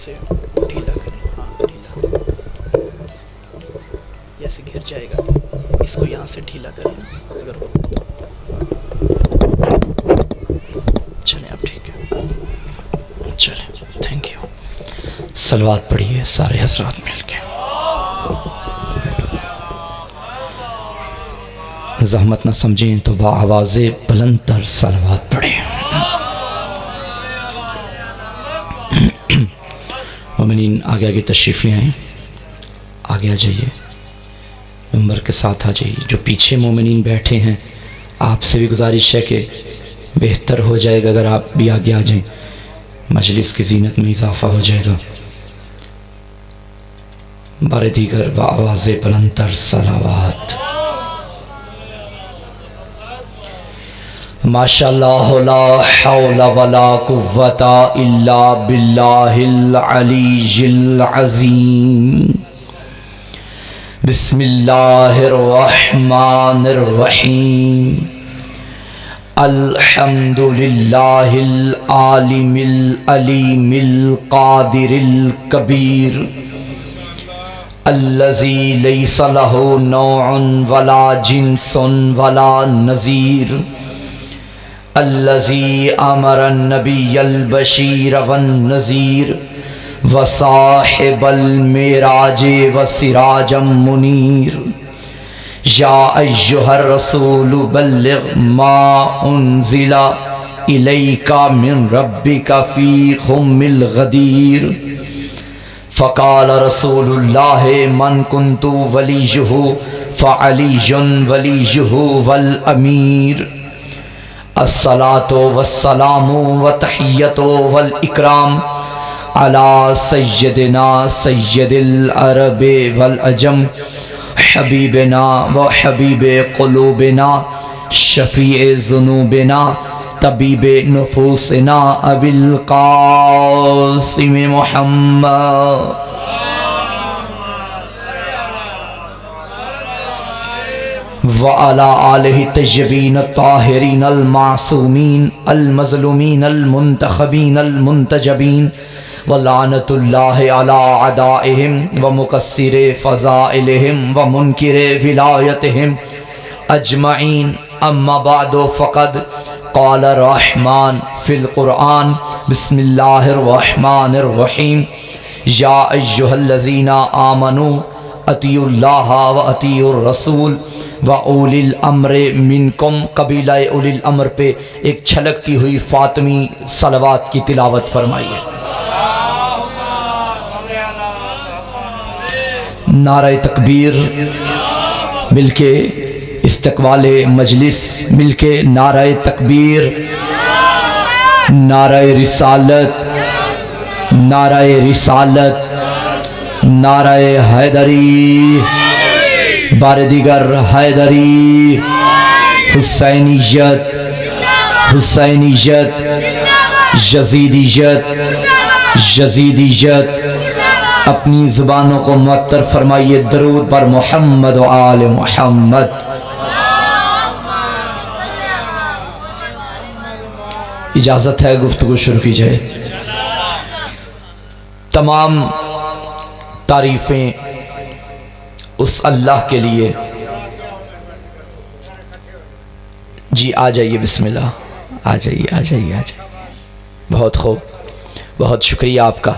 से ढीला करें। हाँ ढीला, जैसे गिर जाएगा, इसको यहाँ से ढीला करें अगर हो तो। चलें अब ठीक है, चलें, थैंक यू। सलवात पढ़िए सारे हजरात मिलके। ज़हमत न समझें तो बाआवाज़े बुलंद तर सलवात पढ़ें। मोमिनीन आगे आगे तशरीफ़ ले आएँ, आगे आ जाइए, नंबर के साथ आ जाइए। जो पीछे मोमिनीन बैठे हैं, आपसे भी गुजारिश है कि बेहतर हो जाएगा अगर आप भी आगे आ जाएं, मजलिस की जीनत में इजाफा हो जाएगा। बारे दीगर बाआवाज़े बुलंद तर सलावात। माशाअल्लाह ला हौला वला कुव्वता इल्ला बिल्लाहिल अलीय्यिल अज़ीम। बिस्मिल्लाहिर रहमानिर रहीम। अल्हम्दुलिल्लाहिल आलिमिल अलीमिल कादिरिल कबीर अल्लज़ी लैसा लहू नौउन वला जिन्सुन वला नज़ीर अल्लज़ी अमरन नबिय्यल बशीर वन नज़ीर व साहिबल मेराज व सिराजम मुनीर। या अय्युहर रसूल बल्लिग मा उन्ज़िला इलैका मिन रब्बिका फ़ी हुम्मिल गदीर। फ़क़ाल रसूलुल्लाह मन कुन्तु वलियुहु फ़अलियुन वलियुहु वल अमीर। अस्सलातु वस्सलामु व तहिय्यतु वल इकराम अला सय्यदिना सय्यदिल अरबि वल अजम हबीबिना व हबीबे क़ुलूबिना शफ़ीए ज़ुनूबिना तबीबे नुफूसिना अबिल क़ासिम मुहम्मद। व अला आलिहि तय्यबीन ताहिरीन अल मासूमीन अल मज़लूमीन अल मुंतखबीन अल मुंतजबीन व लानतुल्लाहि अला अदाइहिम व मुकस्सिरे फ़ज़ाइलिहिम व मुनकिरे विलायतिहिम अजमईन। अम्मा बादो फ़क़द क़ाल रहमान फ़िल क़ुरआन बिस्मिल्लाहिर रहमानिर रहीम। या अय्युहल्लज़ीना आमनू अतीउल्लाह व अतीउर रसूल व उलिल अम्र मिनकुम। कबीला उलिल अम्र पे एक छलकती हुई फातिमी सलवात की तिलावत फरमाइए। नारे तकबीर मिलके, इस्तकबाले मजलिस मिलके नारे तकबीर, नारे रिसालत, नारे रिसालत, नारे हैदरी, बारे दिगर हैदरी, हुसैनियत, हुसैनियत, यजीदियत, यजीदियत। अपनी ज़ुबानों को मुअत्तर फरमाइए दरूद पर मोहम्मद व आले मोहम्मद। इजाज़त है गुफ्तगू शुरू की जाए। तमाम तारीफ़ें उस अल्लाह के लिए। जी आ जाइए, बिस्मिल्लाह, आ जाइए आ जाइए आ जाइए। बहुत खूब, बहुत शुक्रिया आपका,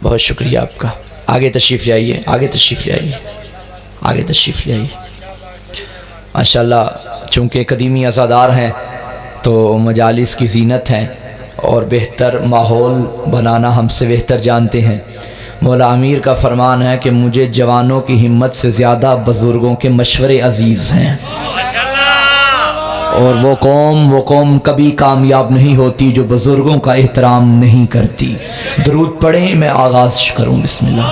बहुत शुक्रिया आपका। आगे तशरीफ़ ले आइए, आगे तशरीफ़ ले आइए, आगे तशरीफ़ ले आइए। माशाअल्लाह, चूँकि कदीमी अज़ादार हैं तो मजालिस की ज़ीनत हैं और बेहतर माहौल बनाना हमसे बेहतर जानते हैं। मौला अमीर का फरमान है कि मुझे जवानों की हिम्मत से ज़्यादा बुज़ुर्गों के मशवरे अज़ीज़ हैं, और वो कौम कभी कामयाब नहीं होती जो बुज़ुर्गों का एहतराम नहीं करती। दरूद पढ़ें, मैं आगाज़ करूँ। बिस्मिल्लाह,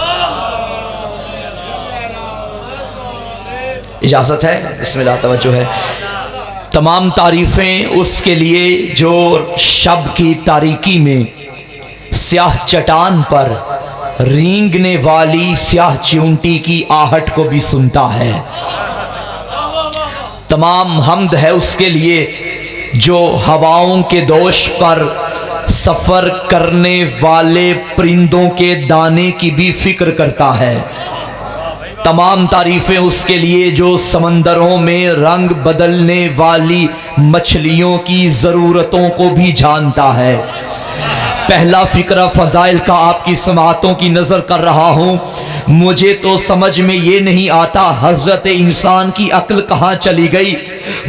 इजाज़त है, बिस्मिल्लाह, तवज्जो है। तमाम तारीफ़ें उसके लिए जो शब की तारीकी में स्याह चट्टान पर रेंगने वाली स्याह चींटी की आहट को भी सुनता है। तमाम हम्द है उसके लिए जो हवाओं के दोष पर सफर करने वाले परिंदों के दाने की भी फिक्र करता है। तमाम तारीफें उसके लिए जो समंदरों में रंग बदलने वाली मछलियों की ज़रूरतों को भी जानता है। पहला फिक्रा फ़ज़ाइल का आपकी समातों की नज़र कर रहा हूँ। मुझे तो समझ में ये नहीं आता हज़रत इंसान की अक्ल कहाँ चली गई।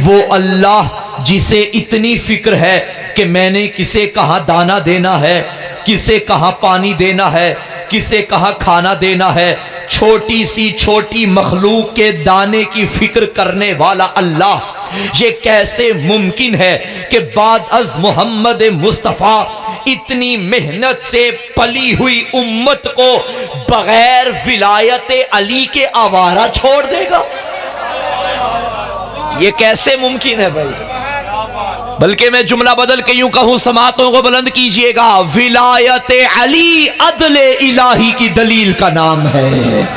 वो अल्लाह जिसे इतनी फिक्र है कि मैंने किसे कहाँ दाना देना है, किसे कहाँ पानी देना है, किसे कहाँ खाना देना है, छोटी सी छोटी मखलूक के दाने की फिक्र करने वाला अल्लाह, ये कैसे मुमकिन है कि बाद अज मोहम्मद मुस्तफ़ा इतनी मेहनत से पली हुई उम्मत को बगैर विलायत अली के आवारा छोड़ देगा? ये कैसे मुमकिन है भाई? बल्कि मैं जुमला बदल के यूं कहूं, समातों को बुलंद कीजिएगा, विलायत अली अदले इलाही की दलील का नाम है।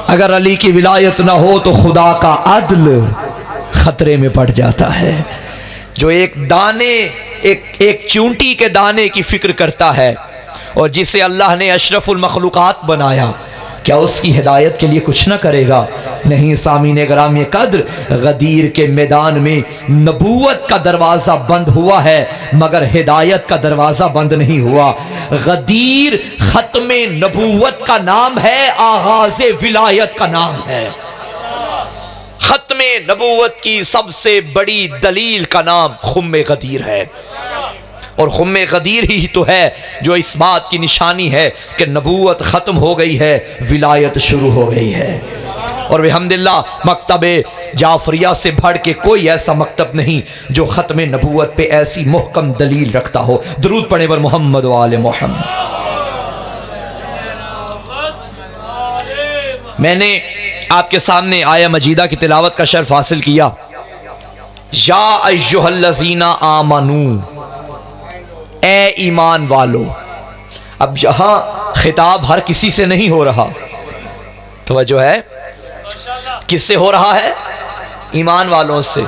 अगर अली की विलायत ना हो तो खुदा का अदल खतरे में पड़ जाता है। जो एक दाने एक चूंटी के दाने की फिक्र करता है और जिसे अल्लाह ने अशरफुल मखलूकात बनाया, क्या उसकी हिदायत के लिए कुछ ना करेगा? नहीं। सामीने ग्रामी कद्र, गदीर के मैदान में नबूवत का दरवाज़ा बंद हुआ है मगर हिदायत का दरवाज़ा बंद नहीं हुआ। गदीर खत्मे नबूवत का नाम है, आगाज़े विलायत का नाम है। खत्मे नबूवत की सबसे बड़ी दलील का नाम खुम्मे गदीर है और खुम्मे गदीर ही तो है जो इस बात की निशानी है कि नबूवत ख़त्म हो गई है, विलायत शुरू हो गई है। और बिहम्दिल्लाह मकतबे जाफरिया से बढ़ के कोई ऐसा मकतब नहीं जो ख़त्म नबूवत पे ऐसी मुहकम दलील रखता हो। दुरूद पढ़े बर मोहम्मद व आले मोहम्मद। मैंने आपके सामने आया मजीदा की तिलावत का शर्फ हासिल किया। या अय्युहल्लज़ीना आमनू, ए ईमान वालो। अब यहां खिताब हर किसी से नहीं हो रहा, तवज्जो है, किससे हो रहा है? ईमान वालों से।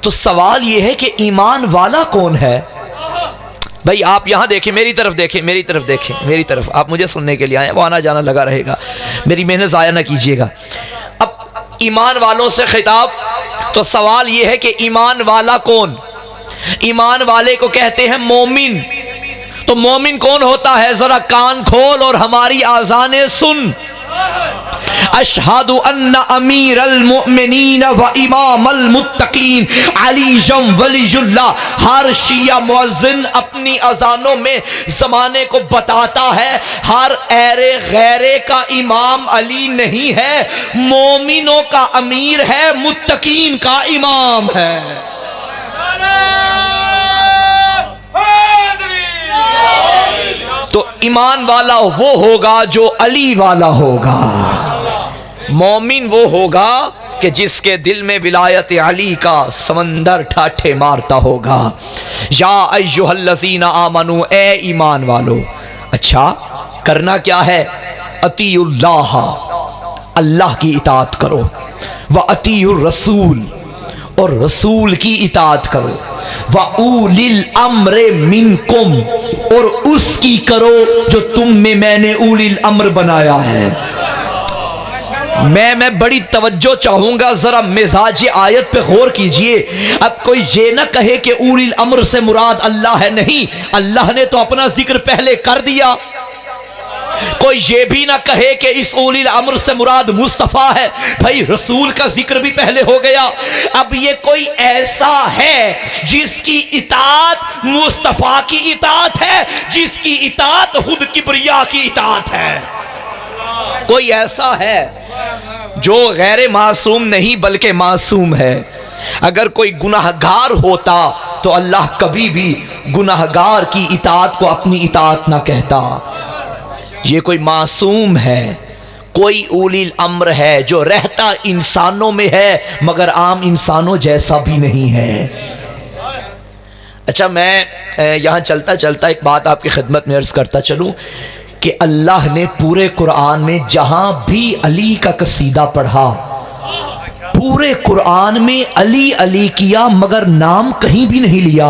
तो सवाल यह है कि ईमान वाला कौन है? भाई आप यहां देखें, मेरी तरफ देखें, मेरी तरफ देखें, मेरी तरफ। आप मुझे सुनने के लिए आए, वो आना जाना लगा रहेगा, मेरी मेहनत ज़ाया ना कीजिएगा। अब ईमान वालों से खिताब, तो सवाल यह है कि ईमान वाला कौन? ईमान वाले को कहते हैं मोमिन। तो मोमिन कौन होता है? जरा कान खोल और हमारी आज़ानें सुन। अशहदु अन्ना अमीरल मुमिनीन व इमामल मुत्तकीन अली जम वलीजुल्लाह। हर शिया मुअज्जिन अपनी अजानों में ज़माने को बताता है हर ऐरे गैरे का इमाम अली नहीं है, मोमिनों का अमीर है, मुत्तकीन का इमाम है। तो ईमान वाला वो होगा जो अली वाला होगा। मोमिन वो होगा कि जिसके दिल में विलायत अली का समंदर ठाठे मारता होगा। या अय्युहल्लज़ीना आमनू, ए ईमान वालो। अच्छा, करना क्या है? अतीउल्लाह, अल्लाह की इताअत करो, व अतीउर रसूल, और रसूल की इताअत करो, व उलिल अम्रे मिनकुम, और उसकी करो जो तुम में मैंने उलिल अम्र बनाया है। मैं बड़ी तवज्जो चाहूंगा, जरा मिजाज आयत पे गौर कीजिए। अब कोई ये ना कहे कि उलिल अम्र से मुराद अल्लाह है, नहीं, अल्लाह ने तो अपना जिक्र पहले कर दिया। कोई ये भी ना कहे कि इस उलिल अम्र से मुराद मुस्तफ़ा है, भाई रसूल का जिक्र भी पहले हो गया। अब ये कोई ऐसा है जिसकी इताअत मुस्तफ़ा की इताअत है, जिसकी इताअत खुद किबरिया की इताअत है। कोई ऐसा है जो गैर मासूम नहीं बल्कि मासूम है। अगर कोई गुनाहगार होता तो अल्लाह कभी भी गुनाहगार की इताअत को अपनी इताअत ना कहता। ये कोई मासूम है, कोई उलिल अम्र है जो रहता इंसानों में है मगर आम इंसानों जैसा भी नहीं है। अच्छा, मैं यहाँ चलता चलता एक बात आपकी खिदमत में अर्ज करता चलूँ कि अल्लाह ने पूरे कुरान में जहाँ भी अली का कसीदा पढ़ा, पूरे कुरान में अली अली किया मगर नाम कहीं भी नहीं लिया।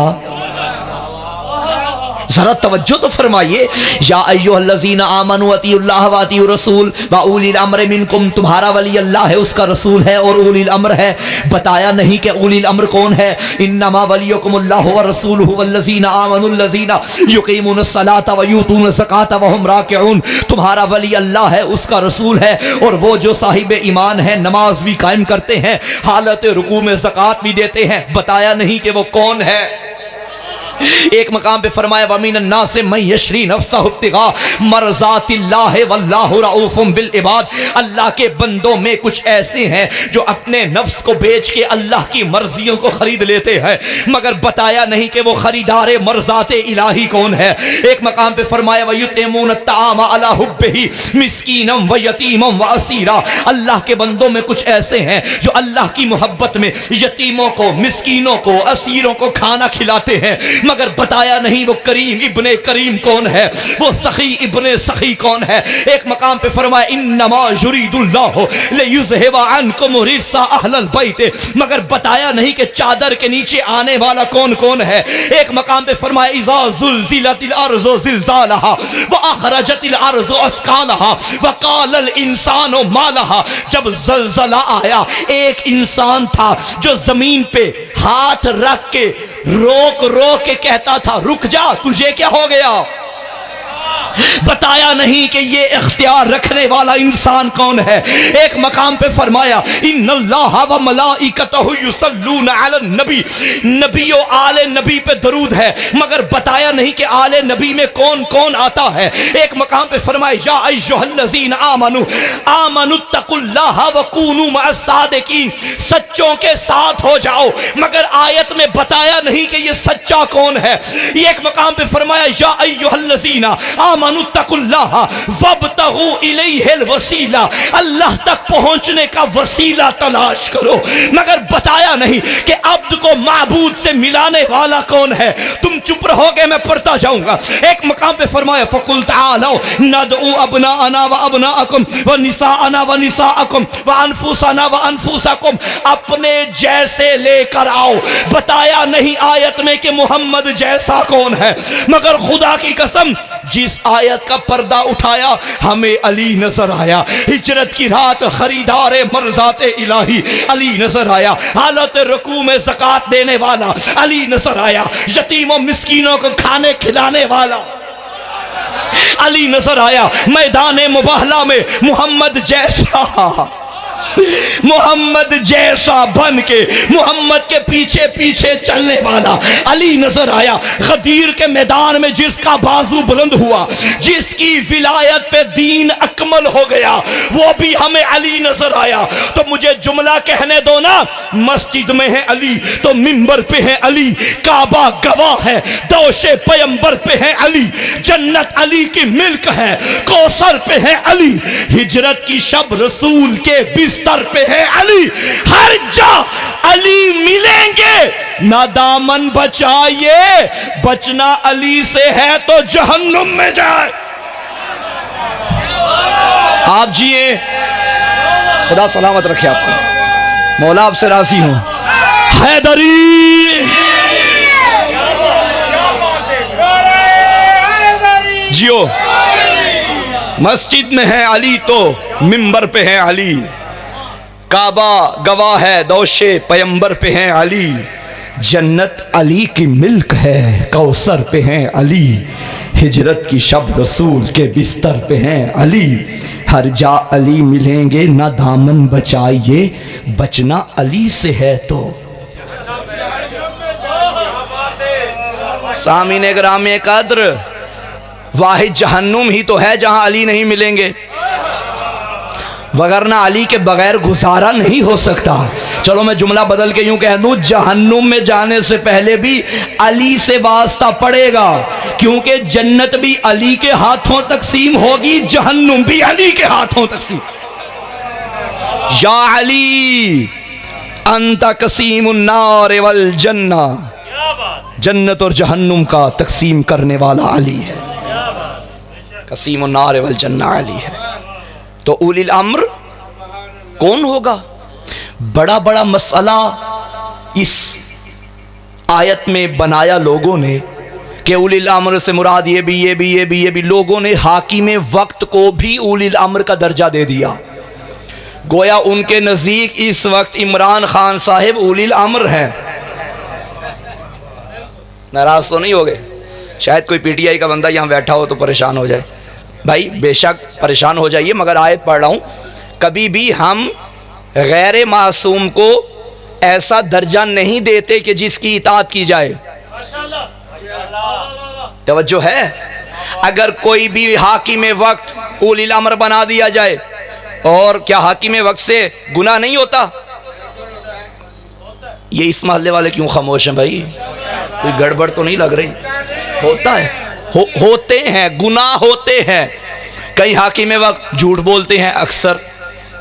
जरा तवज्जो तो फरमाइए। या अय्युहल्लज़ीना आमनू अतीउल्लाह व अतीउर रसूल व उलिल अम्र मिनकुम, तुम्हारा वली अल्लाह है, उसका रसूल है और उलिल अम्र है। बताया नहीं कि उलिल अम्र कौन है। इन्नमा वलियुकुमुल्लाहु व रसूलुहु वल्लज़ीना आमनुल्लज़ीना युक़ीमुनस्सलाता व यूतूनज़ ज़काता व हुम राकिऊन। तुम्हारा वली अल्लाह है, उसका रसूल है और वो जो साहिब ईमान है, नमाज भी कायम करते हैं, हालत रुकू में ज़कात भी देते हैं। बताया नहीं कि वो कौन है। एक मकाम पे फरमाया वमीन ना से मैं यशरी नफ्सहु इब्तिगा मरज़ातिल्लाह वल्लाहु रऊफ़ुम बिल इबाद। अल्लाह के बंदों में कुछ ऐसे हैं जो अपने नफ्स को बेच के अल्लाह की मर्जियों को खरीद लेते हैं, मगर बताया नहीं कि वो खरीदार मरज़ात इलाही कौन है। एक मकाम पे फरमाया वयुतिमून अत्तामा अला हुब्बिही मिस्कीनम व यतीमम व असीरा। अल्लाह के बंदों में कुछ ऐसे हैं जो अल्लाह की मोहब्बत में यतीमों को, मिस्कीनों को, असीरों को खाना खिलाते हैं, मगर बताया नहीं वो करीम इब्ने करीम कौन है, वो सखी इब्ने सखी कौन है। एक मकाम पे फरमाया इन्नमा युरीदुल्लाहु लियुज़हिबा अन्कुम रिज्सा अहलल बैत, मगर बताया नहीं कि चादर के नीचे आने वाला कौन कौन है। एक मकाम पे फरमाया इज़ा ज़ुलज़िलतिल अर्ज़ु ज़िलज़ालहा व अख़रजतिल अर्ज़ु अस्क़ालहा व क़ालल इंसानु मा लहा। जब ज़लज़ला आया, एक इंसान था जो जमीन पे हाथ रख के रोक रोक के कहता था रुक जा, तुझे क्या हो गया। बताया नहीं कि ये इख्तियार रखने वाला इंसान कौन है। एक मकाम पे फरमाया इन्नल्लाह व मलाइकतहु युसल्लूना अलन नबी, नबी और आले नबी पे दरूद है, मगर बताया नहीं कि आले नबी में कौन कौन आता है। एक मकाम पे फरमाया या अय्युहल्लज़ीना आमनू आमनुत्तकुल्लाह व कूनू मअस सादिकीन, सच्चों के साथ हो जाओ, मगर आयत में बताया नहीं कि ये सच्चा कौन है। एक मकाम पे फरमाया या अय्युहल्लज़ीना आमनुत्तकुल्लाह वब्तगू इलैहिल वसीला, अल्लाह तक पहुंचने का वसीला तलाश करो, मगर बताया नहीं कि अब्द को माबूद से मिलाने वाला कौन है। तुम चुप रहोगे, मैं पढ़ता जाऊंगा। एक मकाम पे फरमाया फकुल तालौ नदउ अबनाअना व अबनाअकुम व निसाअना व निसाअकुम व अनफुसना व अनफुसकुम, अपने जैसे लेकर आओ। बताया नहीं आयत में कि मोहम्मद जैसा कौन है, मगर खुदा की कसम जिस आयत का पर्दा उठाया हमें अली नजर आया। हिजरत की रात खरीदारे मरज़ात इलाही अली नजर आया, हालत रुकू में ज़कात देने वाला अली नजर आया, यतीमों मिस्कीनों को खाने खिलाने वाला अली नजर आया, मैदान मुबाहला में मोहम्मद जैसा बन के मोहम्मद के पीछे पीछे चलने वाला अली नजर आया। गदीर के मैदान में जिसका बाजू बुलंद हुआ, जिसकी विलायत पे दीन अकमल हो गया, वो भी हमें अली नजर आया। तो मुझे जुमला कहने दो ना, मस्जिद में है अली तो मिंबर पे है अली, काबा गवाह है, दोशे पैगंबर पे है अली, जन्नत अली की मिल्क है, कौसर पे है अली, हिजरत की शब रसूल के बिस्तर पे है अली। हर जा अली मिलेंगे, ना दामन बचाइए, बचना अली से है तो जहन्नुम में जाए। आप जिए, खुदा सलामत रखे आपको, मौला आपसे राजी हूं। हैदरी जियो, मस्जिद में है अली तो मिंबर पे है अली, काबा गवाह है, दोशे पैगंबर पे हैं अली, जन्नत अली की मिल्क है, कौसर पे हैं अली, हिजरत की शब रसूल के बिस्तर पे हैं अली। हर जा अली मिलेंगे, ना दामन बचाइए, बचना अली से है तो। सामीने ग्रामे कद्र, वाहिद जहन्नुम ही तो है जहां अली नहीं मिलेंगे, वगरना अली के बगैर गुजारा नहीं हो सकता। चलो मैं जुमला बदल के यूं कह दूं, जहन्नुम में जाने से पहले भी अली से वास्ता पड़ेगा, क्योंकि जन्नत भी अली के हाथों तकसीम होगी, जहन्नुम भी अली के हाथों तकसीम। या अली अंत कसीमुन नार वल जन्ना, जन्नत और जहन्नुम का तकसीम करने वाला अली है, कसीमुन नार वल जन्ना अली है। तो उलिल अम्र कौन होगा? बड़ा बड़ा मसला इस आयत में बनाया लोगों ने, कि उलिल अम्र से मुराद ये भी लोगों ने हाकिम वक्त को भी उलिल अम्र का दर्जा दे दिया। गोया उनके नज़दीक इस वक्त इमरान खान साहिब उलिल अम्र हैं। नाराज तो नहीं हो गए? शायद कोई पीटीआई का बंदा यहाँ बैठा हो तो परेशान हो जाए। भाई बेशक परेशान हो जाइए, मगर आयत पढ़ रहा हूँ, कभी भी हम गैर मासूम को ऐसा दर्जा नहीं देते कि जिसकी इताअत की जाए। तवज्जो है? अगर कोई भी हाकिम वक्त उलिल अम्र बना दिया जाए, और क्या हाकिम वक्त से गुनाह नहीं होता? ये इस मोहल्ले वाले क्यों खामोश हैं भाई? कोई गड़बड़ तो नहीं लग रही? होता है, होते हैं, गुनाह होते हैं। कई हाकिम वक्त झूठ बोलते हैं अक्सर,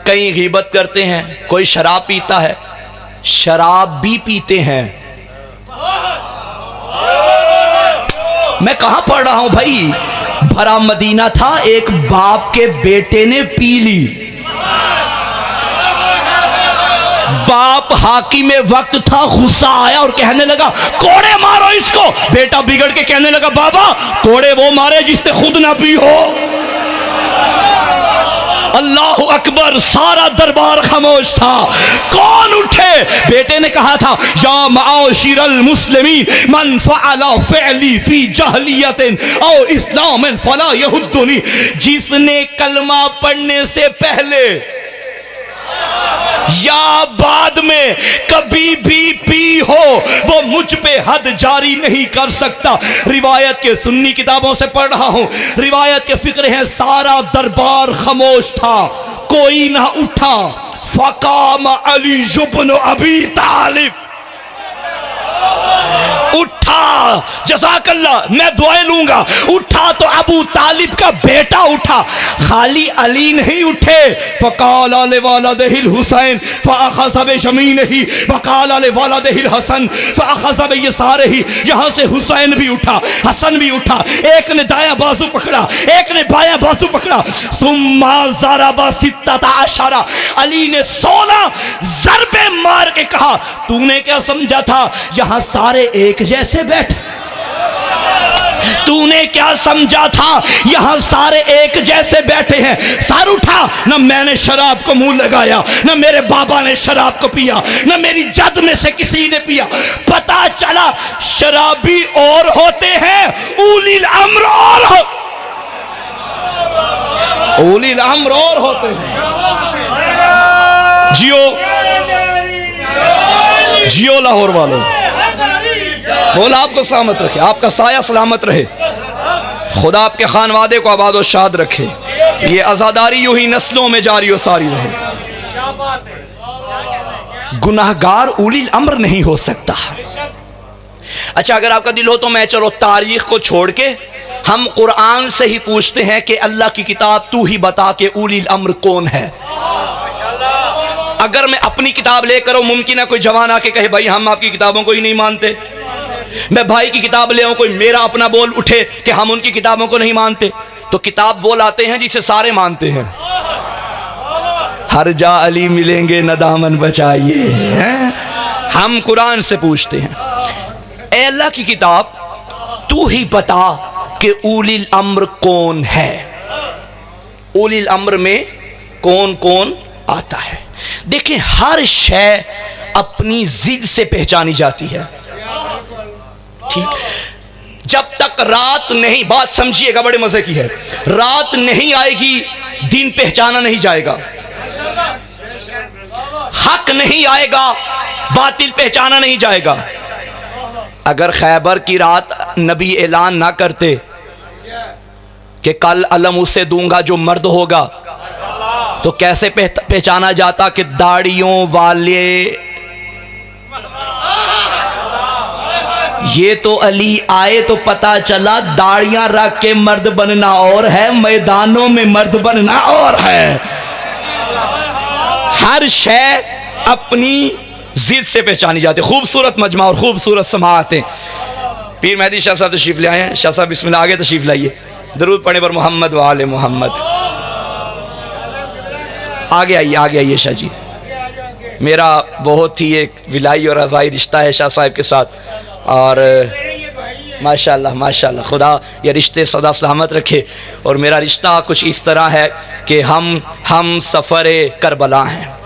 कई गीबत करते हैं, कोई शराब पीता है, शराब भी पीते हैं। मैं कहां पढ़ रहा हूं भाई? भरा मदीना था, एक बाप के बेटे ने पी ली। बाप हाकिम वक्त था, गुस्सा आया और कहने लगा कोड़े मारो इसको। बेटा बिगड़ के कहने लगा बाबा कोड़े वो मारे जिससे खुद ना पी हो। अल्लाह अकबर, सारा दरबार खामोश था। कौन उठे? बेटे ने कहा था या माशिरल मुस्लिमीन मन फअला फ़अली फी जहलियतिन औ इस्लामिन फला यहुद्दुनी। जिसने कलमा पढ़ने से पहले या बाद में कभी भी पी हो, वो मुझ पे हद जारी नहीं कर सकता। रिवायत के सुन्नी किताबों से पढ़ रहा हूं, रिवायत के फिक्र हैं, सारा दरबार खामोश था, कोई ना उठा। फ़क़ाम अली इब्न अबी तालिब, उठा, जज़ाकल्लाह, मैं दुआएं लूंगा। उठा तो अबू तालिब का बेटा उठा, खाली अली नहीं उठे। फ़क़ाल ले वालदिहिल हुसैन फ़अख़ज़ बिशमीनिही वक़ाल ले वालदिहिल हसन फ़अख़ज़ बियसारिही। यहाँ से हुसैन भी उठा, हसन भी उठा, एक ने दायां बाजू पकड़ा, एक ने बायां बाजू पकड़ा। सुम्मा ज़रबा सित्तता अशरा, अली ने 16 ज़रबे मार के कहा तूने क्या समझा था यहाँ सारे एक जैसे बैठे? तूने क्या समझा था यहां सारे एक जैसे बैठे हैं? सर उठा। न मैंने शराब को मुंह लगाया, न मेरे बाबा ने शराब को पिया, न मेरी जद में से किसी ने पिया। पता चला शराबी और होते हैं, उलिल अम्र और उलिल अम्र और होते हैं। जियो जियो लाहौर वालों, बोला आपको सलामत रखे, आपका साया सलामत रहे, खुदा आपके खानवादे को आबाद और शाद रखे, ये आज़ादारी यूं ही नस्लों में जारी और सारी रहे। गुनाहगार उलिल अम्र नहीं हो सकता। अच्छा, अगर आपका दिल हो तो मैं चलो तारीख को छोड़ के हम कुरान से ही पूछते हैं कि अल्लाह की किताब तू ही बता के उलिल अम्र कौन है। अगर मैं अपनी किताब लेकर आऊं, मुमकिन है कोई जवान आके कहे भाई हम आपकी किताबों को ही नहीं मानते। मैं भाई की किताब ले आऊं, कोई मेरा अपना बोल उठे कि हम उनकी किताबों को नहीं मानते, तो किताब वो लाते हैं जिसे सारे मानते हैं। हर जा अली मिलेंगे न दामन बचाइए, हम कुरान से पूछते हैं ए अल्लाह की किताब तू ही बता कि उलिल अम्र कौन है, उलिल अम्र में कौन कौन आता है। देखें, हर शय अपनी जिद से पहचानी जाती है, ठीक? जब तक रात नहीं, बात समझिएगा बड़े मजे की है, रात नहीं आएगी दिन पहचाना नहीं जाएगा, हक नहीं आएगा बातिल पहचाना नहीं जाएगा। अगर खैबर की रात नबी ऐलान ना करते कि कल अलम उसे दूंगा जो मर्द होगा, तो कैसे पहचाना जाता कि दाढ़ियों वाले ये तो अली आए तो पता चला दाढ़ियां रख के मर्द बनना और है, मैदानों में मर्द बनना और है। हर शय अपनी जिद से पहचानी जाती है। खूबसूरत मजमा और खूबसूरत समाअतें। पीर मेहदी शाह साहब तशरीफ ले आए हैं। शाह साहब बिस्मिल्लाह, आगे तशरीफ लाइए। दरूद पढ़े पर मोहम्मद व आले मोहम्मद। आगे आइए, आगे आइए शाह जी। मेरा बहुत ही एक विलाई और रज़ाई रिश्ता है शाह साहब के साथ, और माशाल्लाह माशाल्लाह, खुदा ये रिश्ते सदा सलामत रखे। और मेरा रिश्ता कुछ इस तरह है कि हम सफ़र करबला हैं।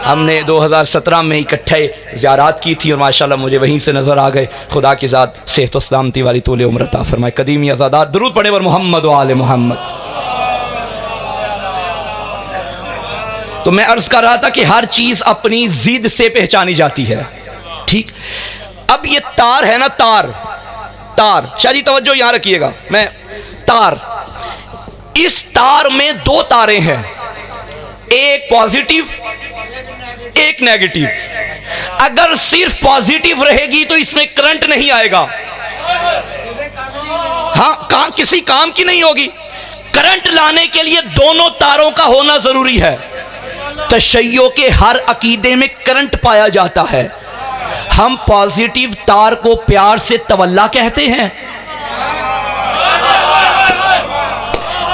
हमने 2017 में इकट्ठे ज़ियारत की थी और माशाल्लाह मुझे वहीं से नज़र आ गए। खुदा की ज़ात सेहत व सलामती वाली तूल उम्र अता फरमाए। कदीमी आज़ादात दरूद पढ़े वर मोहम्मद व आले मोहम्मद। तो मैं अर्ज़ कर रहा था कि हर चीज़ अपनी ज़िद से पहचानी जाती है, ठीक। अब ये तार है ना, तार शादी तवज्जो यहाँ रखिएगा, मैं तार, इस तार में दो तारे हैं, एक पॉजिटिव एक नेगेटिव। अगर सिर्फ पॉजिटिव रहेगी तो इसमें करंट नहीं आएगा, हाँ, किसी काम की नहीं होगी। करंट लाने के लिए दोनों तारों का होना जरूरी है। तशय्यो के हर अकीदे में करंट पाया जाता है। हम पॉजिटिव तार को प्यार से तवल्ला कहते हैं,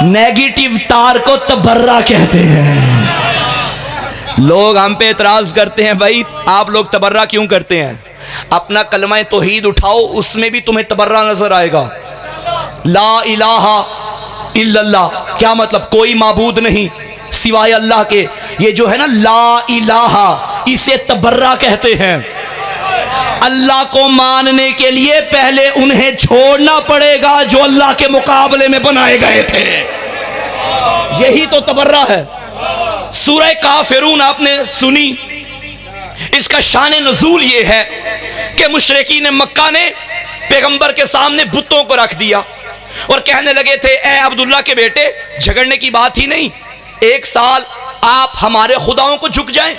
नेगेटिव तार को तबर्रा कहते हैं। लोग हम पे एतराज करते हैं, भाई आप लोग तबर्रा क्यों करते हैं? अपना कलमा तौहीद उठाओ, उसमें भी तुम्हें तबर्रा नजर आएगा। ला इलाहा इल्लल्लाह, क्या मतलब? कोई माबूद नहीं सिवाय अल्लाह के। ये जो है ना ला इलाहा, इसे तबर्रा कहते हैं। अल्लाह को मानने के लिए पहले उन्हें छोड़ना पड़ेगा जो अल्लाह के मुकाबले में बनाए गए थे। यही तो तबर्रा है। सूरह काफिरून आपने सुनी, इसका शान नज़ूल ये है कि मुशरिकीन मक्का ने पैगंबर के सामने बुतों को रख दिया और कहने लगे थे, ए अब्दुल्ला के बेटे, झगड़ने की बात ही नहीं, एक साल आप हमारे खुदाओं को झुक जाएं,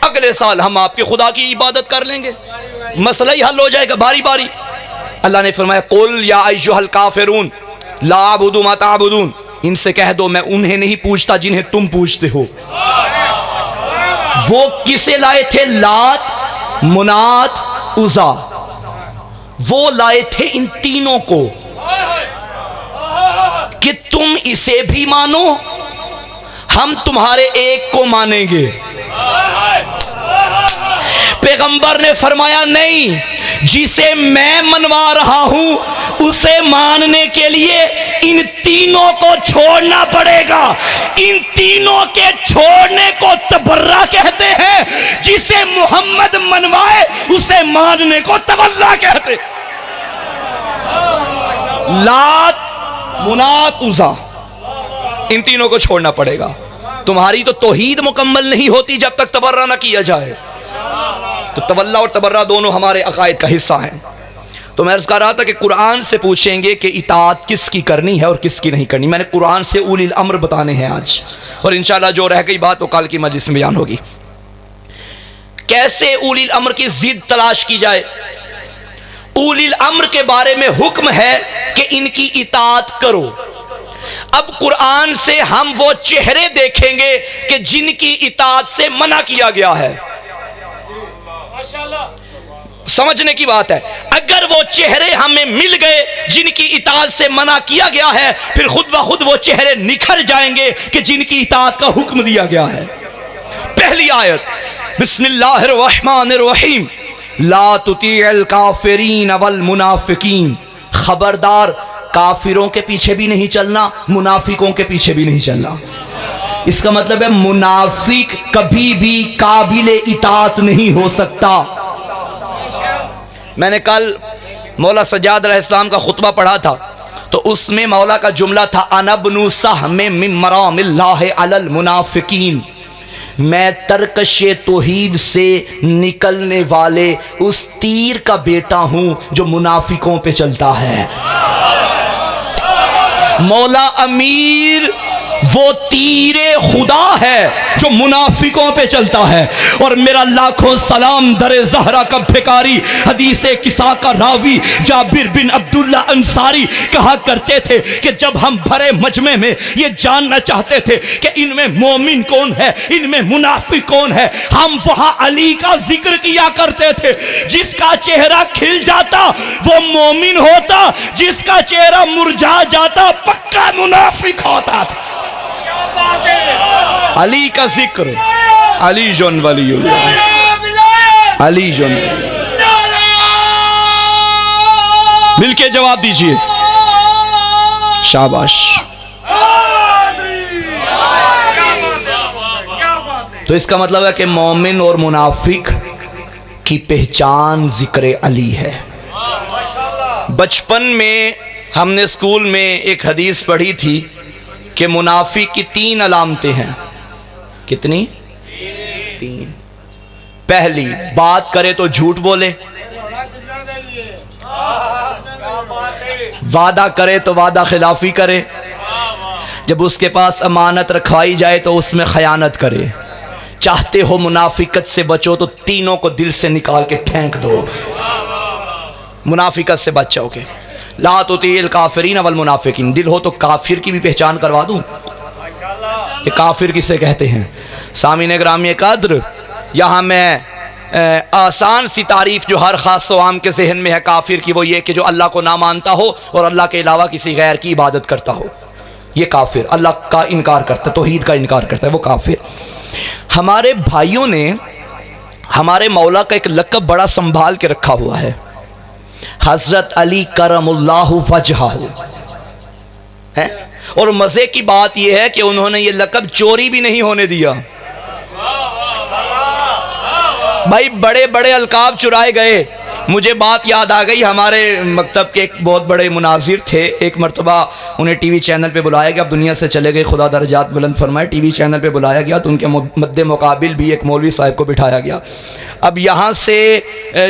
अगले साल हम आपके खुदा की इबादत कर लेंगे, मसला ही हल हो जाएगा बारी बारी। अल्लाह ने फरमाया, कुल या अय्युहल काफिरून ला अअबुदु मा तअबुदून, इनसे कह दो मैं उन्हें नहीं पूछता जिन्हें तुम पूछते हो। वो किसे लाए थे? लात, मुनात, उज़ा, वो लाए थे इन तीनों को कि तुम इसे भी मानो, हम तुम्हारे एक को मानेंगे। पैगंबर ने फरमाया, नहीं, जिसे मैं मनवा रहा हूं उसे मानने के लिए इन तीनों को छोड़ना पड़ेगा। इन तीनों के छोड़ने को तबर्रा कहते हैं, जिसे मोहम्मद मनवाए उसे मानने को तवल्ला कहते। लात, मुनात, उज़ा, इन तीनों को छोड़ना पड़ेगा। तुम्हारी तो तौहीद मुकम्मल नहीं होती जब तक तबर्रा ना किया जाए। तो तवल्ला और तबर्रा दोनों हमारे अकायद का हिस्सा हैं। तो मैं अर्ज़ कर रहा था कि कुरान से पूछेंगे कि इताअत किसकी करनी है और किसकी नहीं करनी। मैंने कुरान से उलिल अम्र बताने हैं आज, और इंशाल्लाह जो रह गई बात वो कल की मजलिस में बयान होगी। कैसे उलिल अम्र की जिद तलाश की जाए? उलिल अम्र के बारे में हुक्म है कि इनकी इताअत करो। अब कुरान से हम वो चेहरे देखेंगे कि जिनकी इताअत से मना किया गया है। समझने की बात है, अगर वो चेहरे हमें मिल गए जिनकी इताअत से मना किया गया है, फिर खुद ब खुद वो चेहरे निखर जाएंगे कि जिनकी इताअत का हुक्म दिया गया है। पहली आयत, बिस्मिल्लाहिर रहमानिर रहीम, ला तुतीअल काफिरीन वल मुनाफिकीन, खबरदार काफिरों के पीछे भी नहीं चलना, मुनाफिकों के पीछे भी नहीं चलना। इसका मतलब है मुनाफिक कभी भी काबिले इताअत नहीं हो सकता। मैंने कल मौला सज्जाद अलैहिस्सलाम का खुतबा पढ़ा था, तो उसमें मौला का जुमला था, अनबनु सहमे मिन मरामिल्लाहि अलल मुनाफिकीन, मैं तरकशे तौहीद से निकलने वाले उस तीर का बेटा हूं जो मुनाफिकों पे चलता है। मौला अमीर वो तीरे खुदा है जो मुनाफिकों पे चलता है। और मेरा लाखों सलाम दरे ज़हरा का भिखारी, हदीसे किसा का रावी जाबिर बिन अब्दुल्ला अंसारी कहा करते थे कि जब हम भरे मजमे में ये जानना चाहते थे कि इनमें मोमिन कौन है, इनमें मुनाफिक कौन है, हम वहां अली का जिक्र किया करते थे। जिसका चेहरा खिल जाता वो मोमिन होता, जिसका चेहरा मुरझा जाता पक्का मुनाफिक होता था। अली का जिक्र, अली जोन वलीउल्लाह, अली जोन मिलके जवाब दीजिए। शाबाश। तो इसका मतलब है कि मोमिन और मुनाफिक की पहचान जिक्र अली है। बचपन में हमने स्कूल में एक हदीस पढ़ी थी कि मुनाफिक की 3 अलामतें हैं। कितनी? 3। पहली, बात करे तो झूठ बोले, वादा करे तो वादा खिलाफी करे, जब उसके पास अमानत रखवाई जाए तो उसमें खयानत करे। चाहते हो मुनाफिकत से बचो तो तीनों को दिल से निकाल के फेंक दो, मुनाफिकत से बच जाओगे। ला तुतील काफिरीन वल मुनाफिकीन। दिल हो तो काफिर की भी पहचान करवा दूं कि काफिर किसे कहते हैं। सामीने ग्रामीय कद्र, यहाँ मैं आसान सी तारीफ जो हर खास व आम के जहन में है काफिर की, वो ये कि जो अल्लाह को ना मानता हो और अल्लाह के अलावा किसी गैर की इबादत करता हो, ये काफिर। अल्लाह का इनकार करता है, तौहीद का इनकार करता है, वो काफिर। हमारे भाइयों ने हमारे मौला का एक लक़ब बड़ा संभाल के रखा हुआ है, हजरत अली करमुल्लाहु वजहहु है। और मजे की बात यह है कि उन्होंने ये लक़ब चोरी भी नहीं होने दिया। भाई बड़े बड़े अलकाब चुराए गए। मुझे बात याद आ गई, हमारे मकतब के एक बहुत बड़े मुनाजिर थे। एक मरतबा उन्हें टीवी चैनल पे बुलाया गया, अब दुनिया से चले गए, खुदा दर्जात बुलंद फरमाए। टीवी चैनल पे बुलाया गया तो उनके मद्दे मुकाबिल भी एक मौलवी साहब को बिठाया गया। अब यहाँ से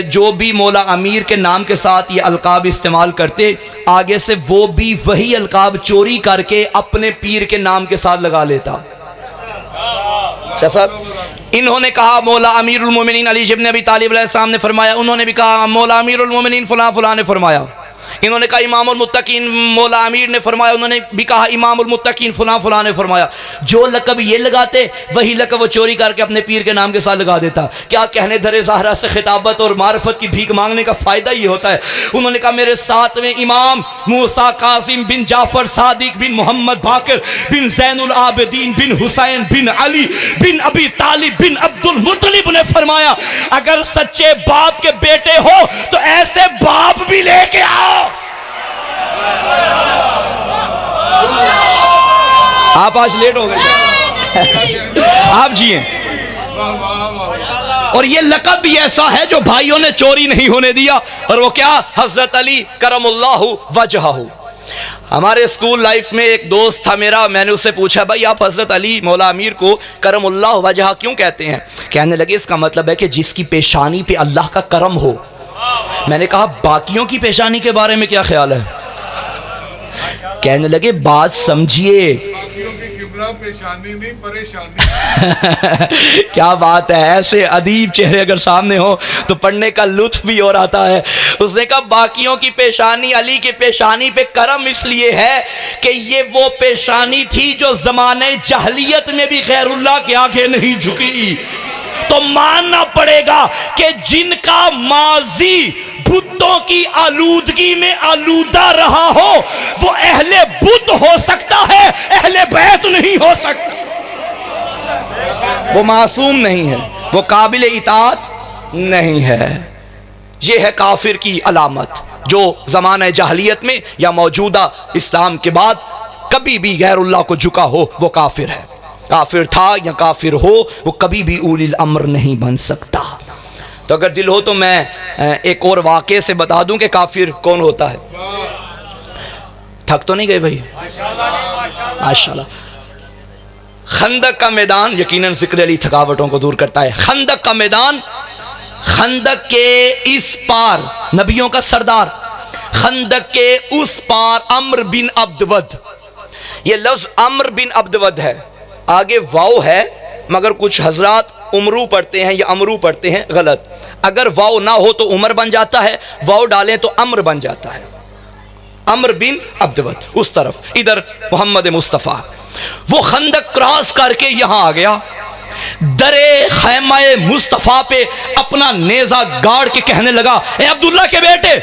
जो भी मौला अमीर के नाम के साथ ये अलकाब इस्तेमाल करते, आगे से वो भी वही अलकाब चोरी करके अपने पीर के नाम के साथ लगा लेता। क्या साहब? इन्होंने कहा मौला अमीरुल मोमिनीन अली इब्न अबी तालिब अलैहिस्सलाम ने फरमाया, उन्होंने भी कहा मौला अमीरुल मोमिनीन फलां फलां ने फरमाया। इन्होंने कहा इमामुल मुत्तकीन मौला अमीर ने फरमाया, उन्होंने भी कहा इमामुल मुत्तकीन फलां फलां ने फरमाया। जो लक़ब ये लगाते वही लक़ब वो चोरी करके अपने पीर के नाम के साथ लगा देता। क्या कहने दरे ज़हरा से खिताबत और मार्फत की भीख मांगने का फ़ायदा ये होता है। उन्होंने कहा मेरे 7वें इमाम मूसा कासिम बिन जाफ़र सादिक बिन मोहम्मद बाकर बिन ज़ैनुल आबिदीन बिन हुसैन बिन अली बिन अबी तालिब बिन अब्दुल मुत्तलिब ने फरमाया, अगर सच्चे बाप के बेटे हो तो ऐसे बाप भी लेके आओ। आप आज लेट हो गए आप जिए। और ये लक़ब भी ऐसा है जो भाइयों ने चोरी नहीं होने दिया। और वो क्या? हजरत अली करमुल्लाहु वजहहु। हमारे स्कूल लाइफ में एक दोस्त था मेरा, मैंने उससे पूछा भाई आप हजरत अली मौला अमीर को करमुल्लाहु वजह क्यों कहते हैं? कहने लगे इसका मतलब है कि जिसकी पेशानी पे अल्लाह का करम हो। मैंने कहा बाकियों की पेशानी के बारे में क्या ख्याल है? कहने लगे बात समझिए। पेशानी नहीं परेशानी। क्या बात है, ऐसे अदीब चेहरे अगर सामने हो तो पढ़ने का लुत्फ भी और आता है। उसने कहा बाकियों की पेशानी, अली की पेशानी पे करम इसलिए है कि ये वो पेशानी थी जो जमाने जहलियत में भी गैरुल्लाह के आगे नहीं झुकी। तो मानना पड़ेगा कि जिनका माजी बुतों की आलूदगी में आलूदा रहा हो वो अहले बुत हो सकता है, अहले बैत नहीं हो सकता। वो मासूम नहीं है, वो काबिल इताअत नहीं है। ये है काफिर की अलामत, जो ज़माने जहलियत में या मौजूदा इस्लाम के बाद कभी भी गैरुल्लाह को झुका हो वो काफिर है। काफिर था या काफिर हो, वो कभी भी उलिल अम्र नहीं बन सकता। तो अगर दिल हो तो मैं एक और वाक़े से बता दूं कि काफिर कौन होता है। थक तो नहीं गए भाई? माशाल्लाह। खंदक का मैदान, यकीनन ज़िक्र अली थकावटों को दूर करता है। खंदक का मैदान, खंदक के इस पार नबियों का सरदार, खंदक के उस पार अम्र बिन अब्दवद। ये लफ्ज़ अम्र बिन अब्दवद है, आगे वाव है मगर कुछ हजरात उमरू पढ़ते हैं या अमरू पढ़ते हैं, गलत। अगर वाव ना हो तो उमर बन जाता है, वाव डालें तो अम्र बन जाता है। अम्र बिन अब्दवद उस तरफ, इधर मोहम्मद मुस्तफ़ा। वो खंदक क्रॉस करके यहाँ आ गया, दरे खैमाए मुस्तफ़ा पे अपना नेजा गाड़ के कहने लगा, ए अब्दुल्ला के बेटे,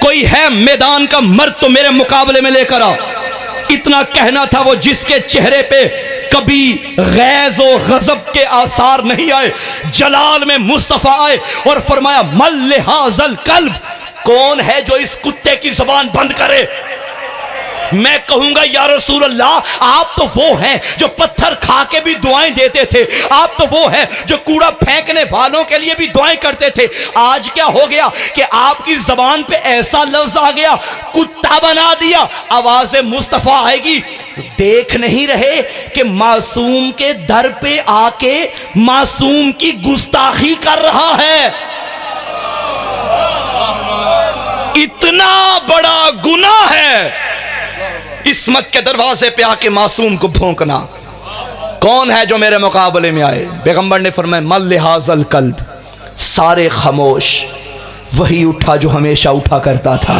कोई है मैदान का मर्द तो मेरे मुकाबले में लेकर आ। इतना कहना था वो जिसके चेहरे पे कभी गैज़ और गज़ब के आसार नहीं आए। जलाल में मुस्तफ़ा आए और फरमाया मल हाज़ल कल्ब, कौन है जो इस कुत्ते की जुबान बंद करे? मैं कहूंगा या रसूल अल्लाह, आप तो वो हैं जो पत्थर खा के भी दुआएं देते थे, आप तो वो हैं जो कूड़ा फेंकने वालों के लिए भी दुआएं करते थे। आज क्या हो गया कि आपकी जबान पे ऐसा लफ्ज आ गया, कुत्ता बना दिया। आवाज़ मुस्तफ़ा आएगी, देख नहीं रहे कि मासूम के दर पे आके मासूम की गुस्ताखी कर रहा है। इतना बड़ा गुनाह है इस्मत के दरवाजे पे आके मासूम को भौंकना। कौन है जो मेरे मुकाबले में आए? पैगंबर ने फरमाया, मल हाज़ल कल्ब, सारे खामोश, वही उठा जो हमेशा उठा करता था।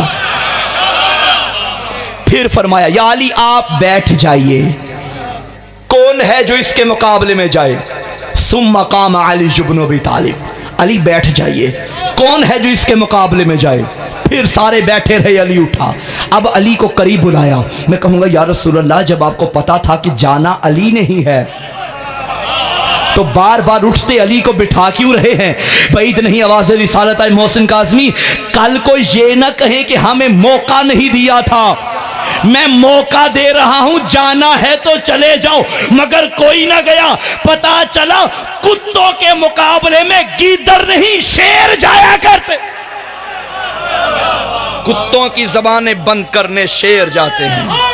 फिर फरमाया, या अली आप बैठ जाइए। कौन है जो इसके मुकाबले में जाए? सुम्मा काम अली इब्न अबी तालिब, अली बैठ जाइए। कौन है जो इसके मुकाबले में जाए? फिर सारे बैठे रहे, अली उठा। अब अली को करीब बुलाया। मैं कहूंगा या रसूल अल्लाह, जब आपको पता था कि जाना अली नहीं है तो बार बार उठते अली को बिठा क्यों रहे हैं? बैद नहीं आवाज़ रिसालत है मोहसिन काज़मी, कल को ये ना कहें कि हमें मौका नहीं दिया था। मैं मौका दे रहा हूं, जाना है तो चले जाओ, मगर कोई ना गया। पता चला कुत्तों के मुकाबले में गीदड़ नहीं शेर जाया करते। कुत्तों की जबानें बंद करने शेर जाते हैं।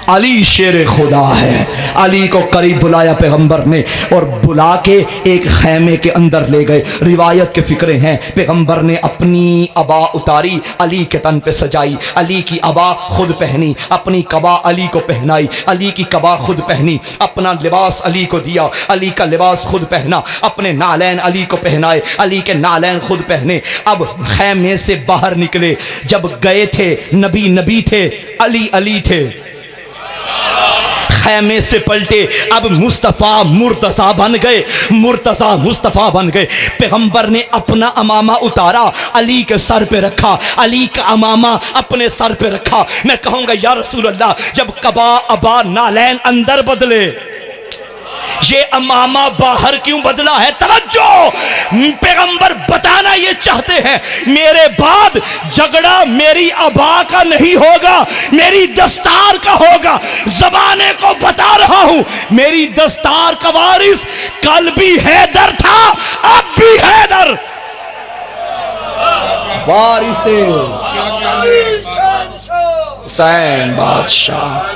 अली शेर खुदा है। अली को करीब बुलाया पैगंबर ने और बुला के एक खैमे के अंदर ले गए। रिवायत के फिक्रे हैं, पैगंबर ने अपनी अबा उतारी, अली के तन पे सजाई, अली की अबा खुद पहनी, अपनी कबा अली को पहनाई, अली की कबा खुद पहनी, अपना लिबास अली को दिया, अली का लिबास खुद पहना, अपने नालैन अली को पहनाए, अली के नालैन खुद पहने। अब खैमे से बाहर निकले। जब गए थे, नबी नबी थे, अली अली थे। खैमे से पलटे, अब मुस्तफ़ा मुर्तज़ा बन गए, मुर्तज़ा मुस्तफ़ा बन गए। पैगंबर ने अपना अमामा उतारा, अली के सर पे रखा, अली का अमामा अपने सर पे रखा। मैं कहूँगा या रसूल अल्लाह, जब कबा अबा नालैन अंदर बदले, ये अमामा बाहर क्यों बदला है? तवज्जो, पैगंबर बताना ये चाहते हैं, मेरे बाद झगड़ा मेरी अबा का नहीं होगा, मेरी दस्तार का होगा। जमाने को बता रहा हूं, मेरी दस्तार का वारिस कल भी हैदर था, अब भी हैदर। वारिसे हुसैन बादशाह,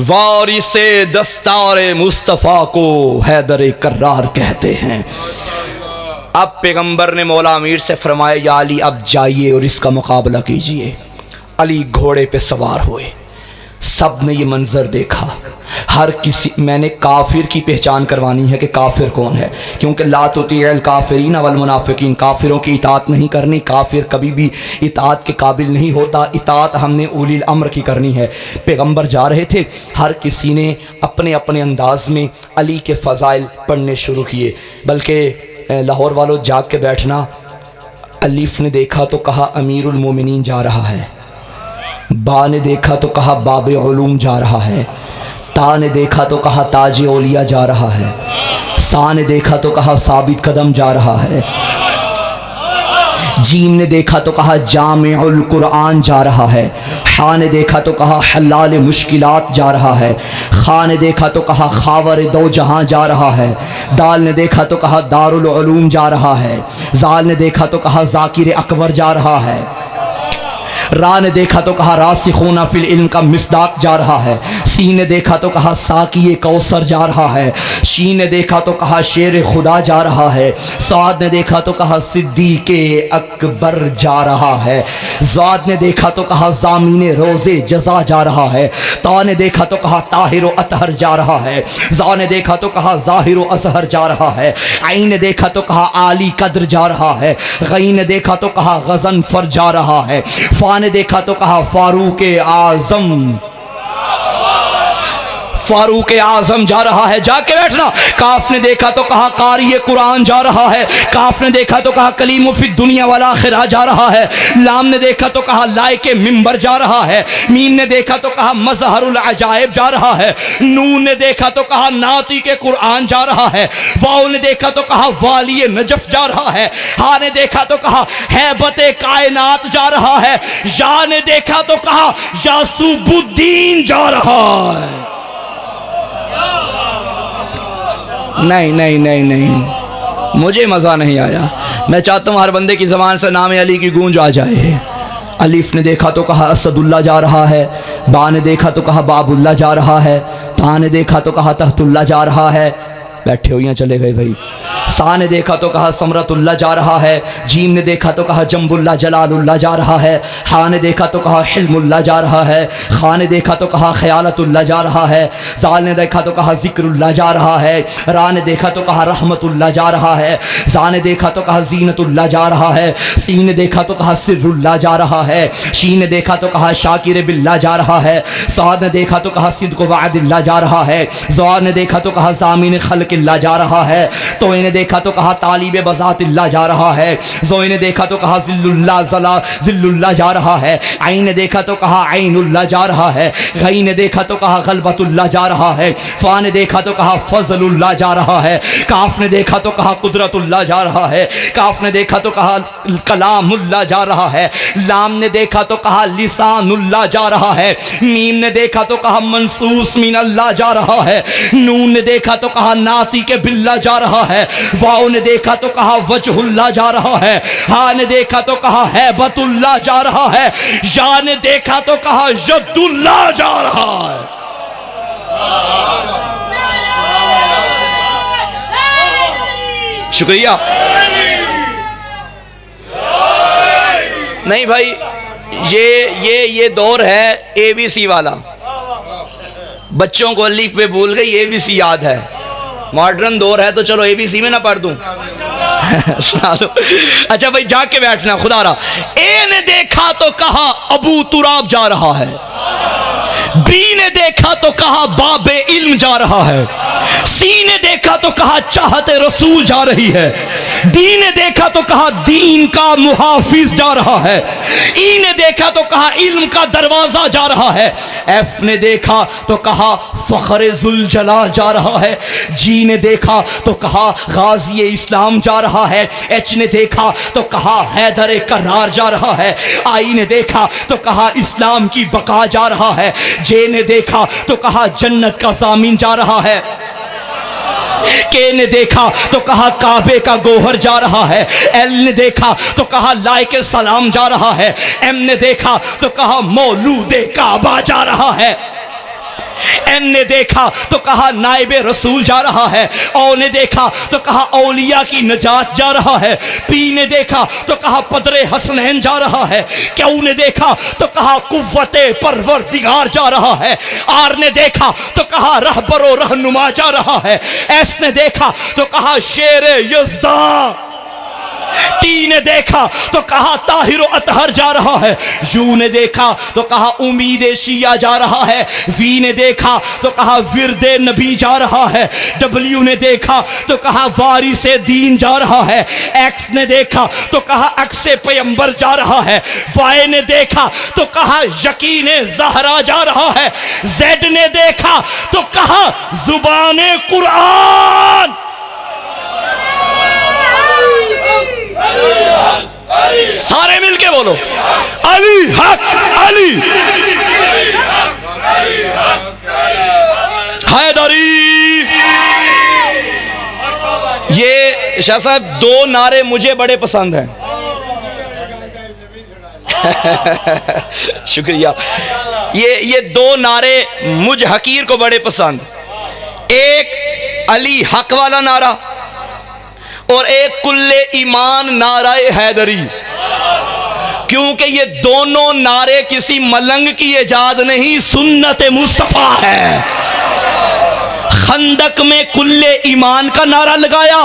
वारिसे दस्तारे मुस्तफ़ा को हैदर कर्रार कहते हैं। अब पैगंबर ने मौला अमीर से फरमाया, या अली अब जाइए और इसका मुकाबला कीजिए। अली घोड़े पे सवार हुए। सब ने ये मंजर देखा। हर किसी, मैंने काफिर की पहचान करवानी है कि काफिर कौन है, क्योंकि ला तुतीअल काफिरीन वल मुनाफिकीन, काफिरों की इताअत नहीं करनी। काफिर कभी भी इताअत के काबिल नहीं होता। इताअत हमने उलिल अम्र की करनी है। पैगंबर जा रहे थे, हर किसी ने अपने अपने अंदाज में अली के फ़ज़ाइल पढ़ने शुरू किए। बल्कि लाहौर वालों जाग के बैठना। अलीफ ने देखा तो कहा अमीरुल मोमिनीन जा रहा है, बा ने देखा तो कहा बाबे उलूम जा रहा है, ता ने देखा तो कहा ताज औलिया जा रहा है, सा ने देखा तो कहा साबित कदम जा रहा है, जीम ने देखा तो कहा जामिउल कुरान जा रहा है, हा ने देखा तो कहा हलाल मुश्किलात जा रहा है, खा ने देखा तो कहा खावर दो जहां जा रहा है, दाल ने देखा तो कहा दारुल उलूम जा रहा है, जाल ने देखा तो कहा जाकिर अकबर जा रहा है, रा ने देखा तो कहा रासिखूना फिल इल्म का मिसदाक जा रहा है, सी ने देखा तो कहा साकी कौसर जा रहा है, शी ने देखा तो कहा शेर खुदा जा रहा है, साद ने देखा तो कहा सिद्दीक़े अकबर जा रहा है, ज़ाद ने देखा तो कहा ज़ामीने रोज़े जज़ा जा रहा है, ता ने देखा तो कहा ताहिर अतहर जा रहा है, ज़ा ने देखा तो कहा ज़ाहिर असहर जा रहा है, आइन ने देखा तो कहा आली कद्र जा रहा है, गई ने देखा तो कहा गज़नफर जा रहा है, फा ने देखा तो कहा फारूक आजम, फारूक आजम जा रहा है, जाके बैठना। काफ ने देखा तो कहा कारी कुरान जा रहा है। काफ ने देखा तो कहा कलीम फी दुनिया वाला आखिरा जा रहा है। लाम ने देखा तो कहा लायके मिंबर जा रहा है। मीम ने देखा तो कहा मजहरुल अजाइब जा रहा है। नून ने देखा तो कहा नाती के कुरान जा रहा है। वाओ ने देखा तो कहा वाली नजफ जा रहा है। हा ने देखा तो कहा हैबत कायनात जा रहा है। या ने देखा तो कहा यासूबुद्दीन जा रहा है। नहीं नहीं नहीं नहीं, मुझे मज़ा नहीं आया। मैं चाहता हूँ हर बंदे की ज़बान से नाम अली की गूंज आ जाए। अलीफ ने देखा तो कहा असदुल्ला जा रहा है। बा ने देखा तो कहा बाबुल्ला जा रहा है। ता ने देखा तो कहा तहतुल्ला जा रहा है। बैठे हो, यहाँ चले गए भाई। सा ने देखा तो कहा समरतुल्ला जा रहा है। जीम ने देखा तो कहा जम्बुल्ला जलालुल्ला जा रहा है। हा ने देखा तो कहा हिल्मुल्ला जा रहा है। खा ने देखा तो कहा ख्यालतुल्ला जा रहा है। जाल ने देखा तो कहा जिक्रुल्ला जा रहा है। रा ने देखा तो कहा रहमतुल्ला जा रहा है। जा ने देखा तो कहा जीनतुल्ला जा रहा है। सी ने देखा तो कहा सिर्रुल्ला जा रहा है। शी ने देखा तो कहा शाकिर बिल्ला जा रहा है। साद ने देखा तो कहा सिद्क़ वादिल्ला जा रहा है। ज़ा ने देखा तो कहा ज़ामिन खल्क़िल्ला जा रहा है। तो इन्हें देखा तो कहा तालिब बज़ातिल्ला जा रहा है। ज़ोई ने देखा तो कहा ज़िल्लुल्ला जा रहा है। आइन ने देखा तो कहा आइनुल्ला जा रहा है। गई ने देखा तो कहा गलबतुल्ला जा रहा है। फ़ा ने देखा तो कहा फज़लुल्ला जा रहा है। काफ ने देखा तो कहा कुदरतुल्ला जा रहा है। काफ ने देखा तो कहा कलामुल्ला जा रहा है। लाम ने देखा तो कहा लिसानुल्ला जा रहा है। मीम ने देखा तो कहा मनसूस मिनल्ला जा रहा है। नून ने देखा तो कहा नाती के बिल्ला जा रहा है। वाओ ने देखा तो कहा वजहुल्ला जा रहा है। हा ने देखा तो कहा हैबतुल्ला जा रहा है। या ने देखा तो कहा यद्दुल्ला जा रहा है। शुक्रिया। नहीं भाई, ये दौर है ABC वाला। बच्चों को अलीफ पे भूल गई, ABC याद है। मॉडर्न दौर है तो चलो ABC में ना पढ़ दूं। सुना दो। अच्छा भाई, जाके बैठना खुदा रहा। ए ने देखा तो कहा अबू तुराब जा रहा है। बी ने देखा तो कहा बाबे इल्म जा रहा है। सी ने देखा तो कहा चाहते रसूल जा रही है। डी ने देखा तो कहा दीन का मुहाफिज जा रहा है। ई ने देखा तो कहा इल्म का दरवाजा जा रहा है। एफ ने देखा तो कहा फखरे जुल जलाल जा रहा है। जी ने देखा तो कहा गाजी इस्लाम जा रहा है। एच ने देखा तो कहा हैदर करार जा रहा है। आई ने देखा तो कहा इस्लाम की बका जा रहा है। जे ने देखा तो कहा जन्नत का ज़ामिन जा रहा है। के ने देखा तो कहा काबे का गोहर जा रहा है। एल ने देखा तो कहा लायके सलाम जा रहा है। एम ने देखा तो कहा मौलूदे काबा जा रहा है। एन ने देखा तो कहा नाइबे रसूल जा रहा है। ओ ने देखा तो कहा औलिया की नजात जा रहा है। पी ने देखा तो कहा पदरे हसनैन जा रहा है। क्यू ने देखा तो कहा कुव्वते परवरदिगार जा रहा है। आर ने देखा तो कहा रहबरो रहनुमा जा रहा है। एस ने देखा तो कहा शेरे यज़दा। टी ने देखा तो कहा ताहिर अतहर जा रहा है। यू ने देखा तो कहा उम्मीद शिया जा रहा है। वी ने देखा तो कहा विरदे नबी जा रहा है। डब्ल्यू ने देखा तो कहा वारिसे दीन जा रहा है। एक्स ने देखा तो कहा अक्से पैगंबर जा रहा है। वाई ने देखा तो कहा यकीने ज़हरा जा रहा है। जेड ने देखा तो कहा जुबाने कुरान। सारे मिलके बोलो अली हक अली हैदरी। ये शाह साहब दो नारे मुझे बड़े पसंद हैं। शुक्रिया। ये दो नारे मुझ हकीर को बड़े पसंद। एक अली हक वाला नारा और एक कुल्ले ईमान नाराए हैदरी। क्योंकि ये दोनों नारे किसी मलंग की इजाद नहीं, सुन्नत मुस्तफा है। खंदक में कुल्ले ईमान का नारा लगाया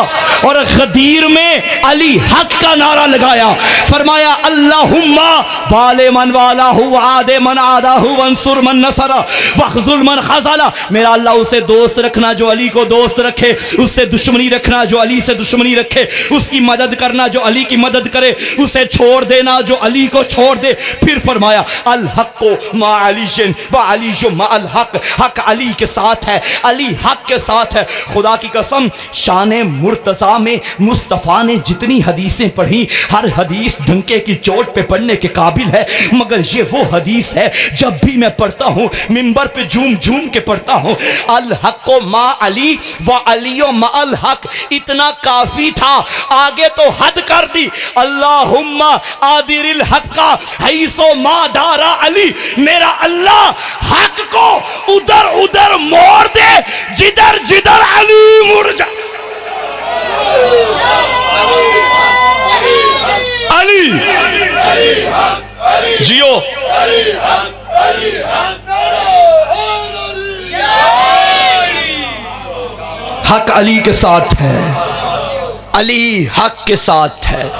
और गदीर में अली हक का नारा लगाया। फरमाया अल्लाहुम्मा वाले मन वाला हु आदे मन आदा हु वंसुर मन नसरा वखजुल मन खजला। मेरा अल्लाह उसे दोस्त रखना जो अली को दोस्त रखे, उससे दुश्मनी रखना जो अली से दुश्मनी रखे, उसकी मदद करना जो अली की मदद करे, उसे छोड़ देना जो अली को छोड़ दे। फिर फरमाया अल हक़्क़ु मा अलीशिन व अलीशु मा अल हक़, हक अली के साथ है, अली हक के साथ है। खुदा की कसम शान मुर्तज़ा में मुस्तफ़ा ने जितनी हदीसें पढ़ी, हर हदीस डंके की चोट पे पढ़ने के काबिल है, मगर ये वो हदीस है जब भी मैं पढ़ता हूँ मिंबर पे झूम झूम के पढ़ता हूँ, अल हक़्क़ु मा अली व अलियो मा अल हक़, इतना काफी था। आगे तो हद कर दी, अल्लाहुम्मा आदिरिल हक्का हैसो मा दारा अली, मेरा अल्लाह हक को उधर उधर मोड़ दे जिधर जिधर अली मुड़ जा। अली जियो, हक अली के साथ है, अली हक के साथ है।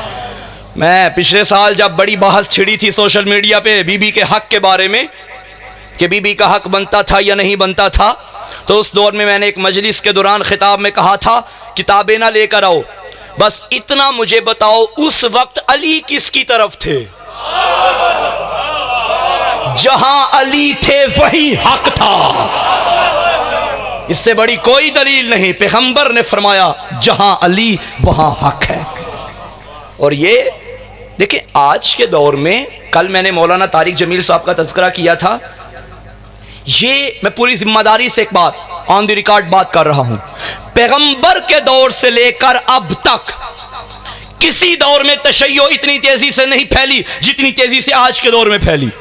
मैं पिछले साल जब बड़ी बहस छिड़ी थी सोशल मीडिया पे बीबी के हक के बारे में कि बीबी का हक बनता था या नहीं बनता था, तो उस दौर में मैंने एक मजलिस के दौरान खिताब में कहा था किताबें ना लेकर आओ, बस इतना मुझे बताओ उस वक्त अली किसकी तरफ थे? जहां अली थे वहीं हक था, इससे बड़ी कोई दलील नहीं। पैगंबर ने फरमाया जहां अली वहां हक है। और ये देखिए आज के दौर में, कल मैंने मौलाना तारिक जमील साहब का तज़किरा किया था, ये मैं पूरी जिम्मेदारी से एक बात ऑन द रिकॉर्ड बात कर रहा हूं, पैगंबर के दौर से लेकर अब तक किसी दौर में तशय्यो इतनी तेजी से नहीं फैली जितनी तेजी से आज के दौर में फैली।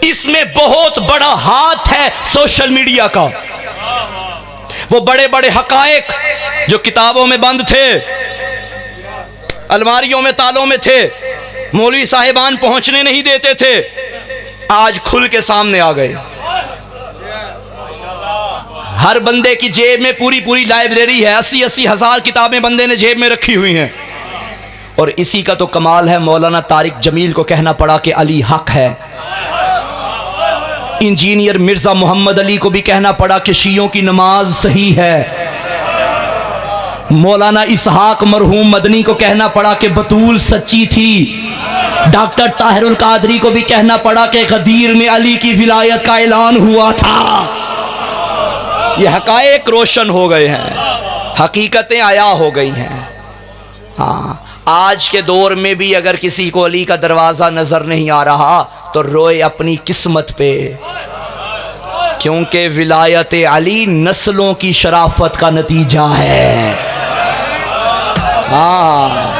इसमें बहुत बड़ा हाथ है सोशल मीडिया का। वो बड़े बड़े हकायक जो किताबों में बंद थे, अलमारियों में तालों में थे, मौलवी साहिबान पहुंचने नहीं देते थे, आज खुल के सामने आ गए। हर बंदे की जेब में पूरी पूरी लाइब्रेरी है, 80-80 हजार किताबें बंदे ने जेब में रखी हुई हैं। और इसी का तो कमाल है, मौलाना तारिक जमील को कहना पड़ा कि अली हक है। इंजीनियर मिर्जा मोहम्मद अली को भी कहना पड़ा कि शियों की नमाज सही है। मौलाना इसहाक मरहूम मदनी को कहना पड़ा कि बतूल सच्ची थी। डॉक्टर ताहिरुल कादरी को भी कहना पड़ा कि गदीर में अली की विलायत का ऐलान हुआ था। ये हकायक रोशन हो गए हैं, हकीकतें आया हो गई हैं। हाँ, आज के दौर में भी अगर किसी को अली का दरवाज़ा नज़र नहीं आ रहा तो रोए अपनी किस्मत पे, क्योंकि विलायत अली नस्लों की शराफत का नतीजा है। हाँ,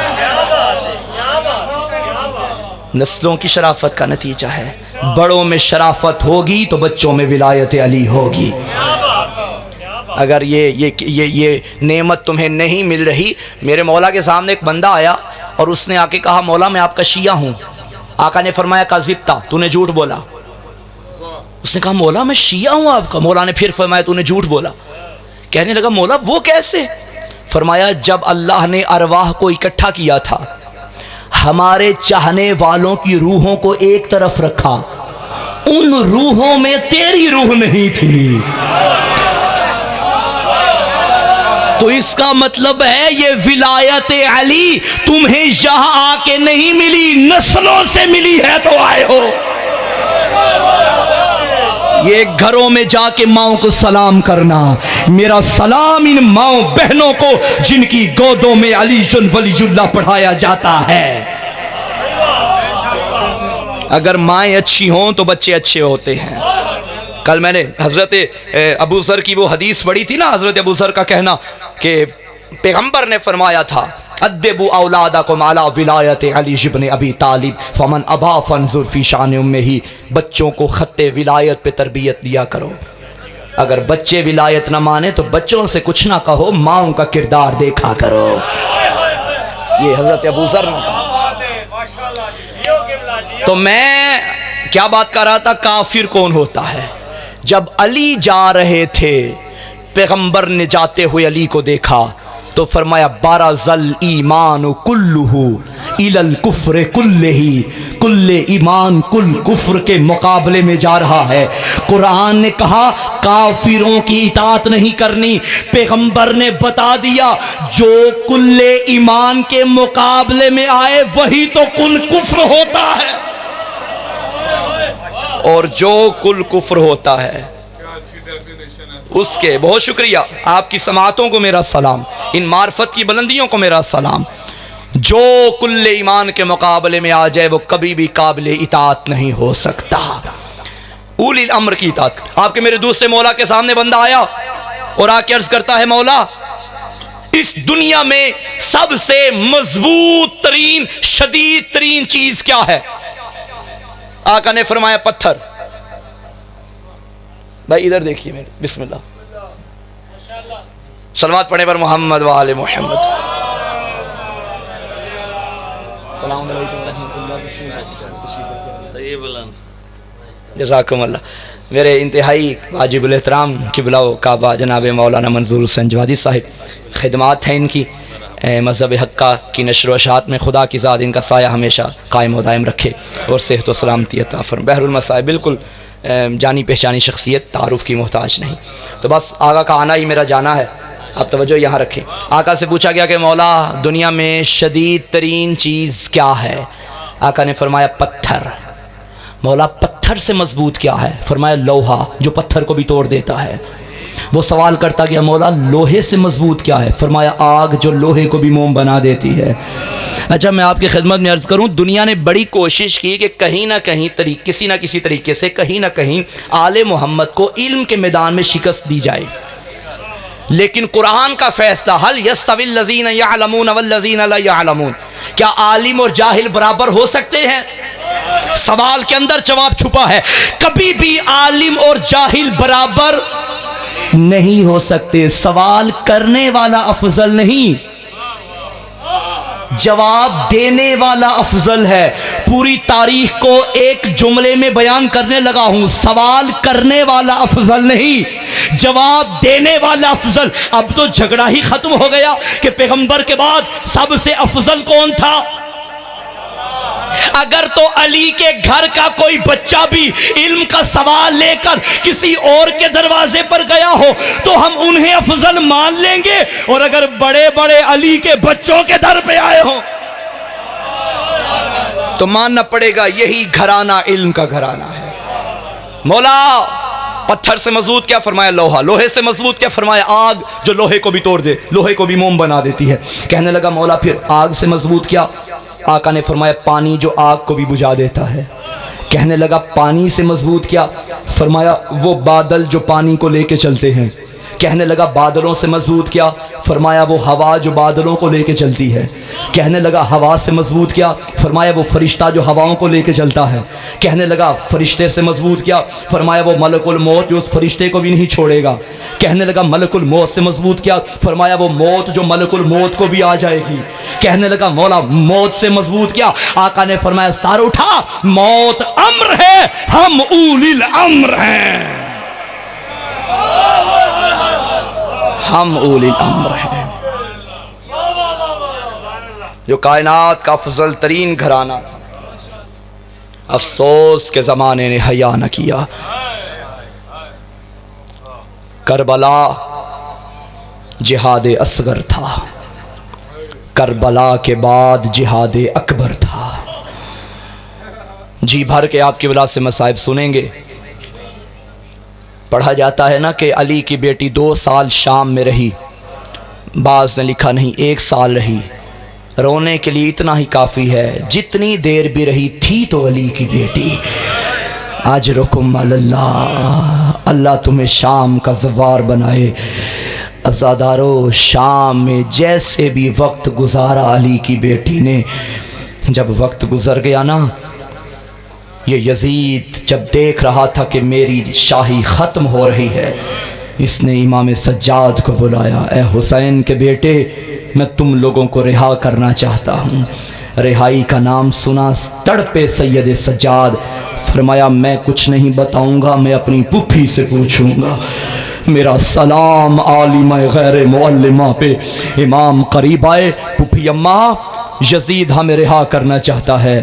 नस्लों की शराफत का नतीजा है। बड़ों में शराफत होगी तो बच्चों में विलायत अली होगी। अगर ये नेमत तुम्हें नहीं मिल रही, मेरे मौला के सामने एक बंदा आया और उसने आके कहा मौला मैं आपका शिया हूँ। आका ने फरमाया काज़िब्ता, तूने झूठ बोला। उसने कहा मौला मैं शिया हूँ आपका। मौला ने फिर फरमाया तूने झूठ बोला। कहने लगा मौला वो कैसे? फरमाया जब अल्लाह ने अरवाह को इकट्ठा किया था, हमारे चाहने वालों की रूहों को एक तरफ रखा, उन रूहों में तेरी रूह नहीं थी। तो इसका मतलब है ये विलायत अली तुम्हें यहां आके नहीं मिली, नस्लों से मिली है तो आए हो। ये घरों में जाके माओ को सलाम करना, मेरा सलाम इन माओ बहनों को जिनकी गोदों में अलीजुल वलीजुल्लाह पढ़ाया जाता है। अगर माएँ अच्छी हों तो बच्चे अच्छे होते हैं। कल मैंने हज़रत अबू ज़र की वो हदीस पढ़ी थी ना, हज़रत अबू ज़र का कहना कि पैगंबर ने फरमाया था अद्दिबु औलादकुम अला विलायत अली इब्न अबी तालिब फमन अबा फंजुर फी शान उम्मिही, बच्चों को खत्ते विलायत पे तरबियत दिया करो। अगर बच्चे विलायत ना माने तो बच्चों से कुछ ना कहो, माओं का किरदार देखा करो। ये हज़रत अबू ज़र ने कहा। तो मैं क्या बात कर रहा था, काफिर कौन होता है? जब अली जा रहे थे, पैगंबर ने जाते हुए अली को देखा तो फरमाया बाराज़ल ईमान कुल्लुहु इलल कुफ्र कुल्लिही, कुल्ले ईमान कुल कुफ्र के मुकाबले में जा रहा है। कुरान ने कहा काफिरों की इताअत नहीं करनी, पैगंबर ने बता दिया जो कुल्ले ईमान के मुकाबले में आए वही तो कुल कुफ्र होता है, और जो कुल कुफ्र होता है क्या अच्छी डेफिनेशन है। उसके बहुत शुक्रिया। आपकी समातों को मेरा सलाम, इन मार्फत की बुलंदियों को मेरा सलाम। जो कुल्ले ईमान के मुकाबले में आ जाए वो कभी भी काबिले इताअत नहीं हो सकता। उलिल अम्र की इताअत। आपके मेरे दूसरे मौला के सामने बंदा आया और आके अर्ज करता है मौला इस दुनिया में सबसे मजबूत तरीन शदीद तरीन चीज क्या है? आका ने फरमाया पत्थर। भाई इधर देखिए मेरे, बिस्मिल्लाह, सलवात पढ़े पर मोहम्मद व आले मोहम्मद। जज़ाकुमुल्लाह। मेरे इंतहाई वाजिबुल एहतराम क़िबला काबा जनाब मौलाना मंजूर हुसैन जवादी साहिब, खिदमात हैं इनकी मज़हब हक्का की नशर व अशात में। खुदा की ज़ात इनका साया हमेशा कायम व दायम रखे और सेहत व सलामती अता फरमाए। बहरुल मसाइब बिल्कुल जानी पहचानी शख्सियत, तारुफ की मोहताज नहीं। तो बस आका का आना ही मेरा जाना है। आप तवज्जो यहाँ रखें। आका से पूछा गया कि मौला दुनिया में शदीद तरीन चीज़ क्या है? आका ने फरमाया पत्थर। मौला पत्थर से मजबूत क्या है? फरमाया लोहा, जो पत्थर को भी तोड़ देता है। वो सवाल करता गया मौला लोहे से मजबूत क्या है? फरमाया आग, जो लोहे को भी मोम बना देती है। अच्छा, मैं आपकी खिदमत में अर्ज़ करूं, दुनिया ने बड़ी कोशिश की कि कहीं ना कहीं किसी ना किसी तरीके से कहीं ना कहीं आले मोहम्मद को इल्म के मैदान में शिकस्त दी जाए, लेकिन कुरान का फैसला हल यस्तविल लज़ीना यअलमून वल्लज़ीना ला यअलमून, क्या आलिम और जाहिल बराबर हो सकते हैं? सवाल के अंदर जवाब छुपा है। कभी भी आलिम और जाहिल बराबर नहीं हो सकते। सवाल करने वाला अफजल नहीं, जवाब देने वाला अफजल है। पूरी तारीख को एक जुमले में बयान करने लगा हूं, सवाल करने वाला अफजल नहीं, जवाब देने वाला अफजल। अब तो झगड़ा ही खत्म हो गया कि पैगंबर के बाद सबसे अफजल कौन था। अगर तो अली के घर का कोई बच्चा भी इल्म का सवाल लेकर किसी और के दरवाजे पर गया हो तो हम उन्हें अफजल मान लेंगे, और अगर बड़े बड़े अली के बच्चों के दर पे आए हो तो मानना पड़ेगा यही घराना इल्म का घराना है। मौला पत्थर से मजबूत क्या? फरमाया लोहा। लोहे से मजबूत क्या? फरमाया आग, जो लोहे को भी तोड़ दे, लोहे को भी मोम बना देती है। कहने लगा मौला फिर आग से मजबूत क्या? आका ने फरमाया पानी, जो आग को भी बुझा देता है। कहने लगा पानी से मजबूत क्या? फरमाया वो बादल जो पानी को लेके चलते हैं। कहने लगा बादलों से मजबूत क्या? फरमाया वो हवा जो बादलों को लेके चलती है। कहने लगा हवा से मजबूत क्या? फरमाया वो फरिश्ता जो हवाओं को लेके चलता है। कहने लगा फरिश्ते से मजबूत क्या? फरमाया वो मलकुल मौत जो उस फरिश्ते को भी नहीं छोड़ेगा। कहने लगा मलकुल मौत से मजबूत क्या? फरमाया वो मौत जो मलकुल मौत को भी आ जाएगी। कहने लगा मौला मौत से मजबूत क्या? आका ने फरमाया सार उठा, मौत अम्र है, हम उलिल अम्र हैं, हम उलिल अम्र हैं। जो कायनात का अफजल तरीन घराना था, अफसोस के ज़माने ने हया न किया। करबला जिहाद असगर था, करबला के बाद जिहाद अकबर था। जी भर के आपकी वजह से मसाइब सुनेंगे। पढ़ा जाता है ना कि अली की बेटी 2 साल शाम में रही, बाज़ ने लिखा नहीं 1 साल रही। रोने के लिए इतना ही काफ़ी है, जितनी देर भी रही थी तो अली की बेटी। आज रुकुम अल्लाह, अल्लाह तुम्हें शाम का ज़वार बनाए। अज़ादारो शाम में जैसे भी वक्त गुजारा अली की बेटी ने, जब वक्त गुजर गया ना, ये यजीद जब देख रहा था कि मेरी शाही ख़त्म हो रही है, इसने इमाम सज्जाद को बुलाया। ए हुसैन के बेटे, मैं तुम लोगों को रिहा करना चाहता हूँ। रिहाई का नाम सुना, तड़पे सैयद सज्जाद। फरमाया मैं कुछ नहीं बताऊंगा, मैं अपनी पुप्पी से पूछूंगा। मेरा सलाम आलिमा गैर मुअल्लिमा पे इमाम करीब आए। पुप्पी अम्मा, यजीद हमें रिहा करना चाहता है।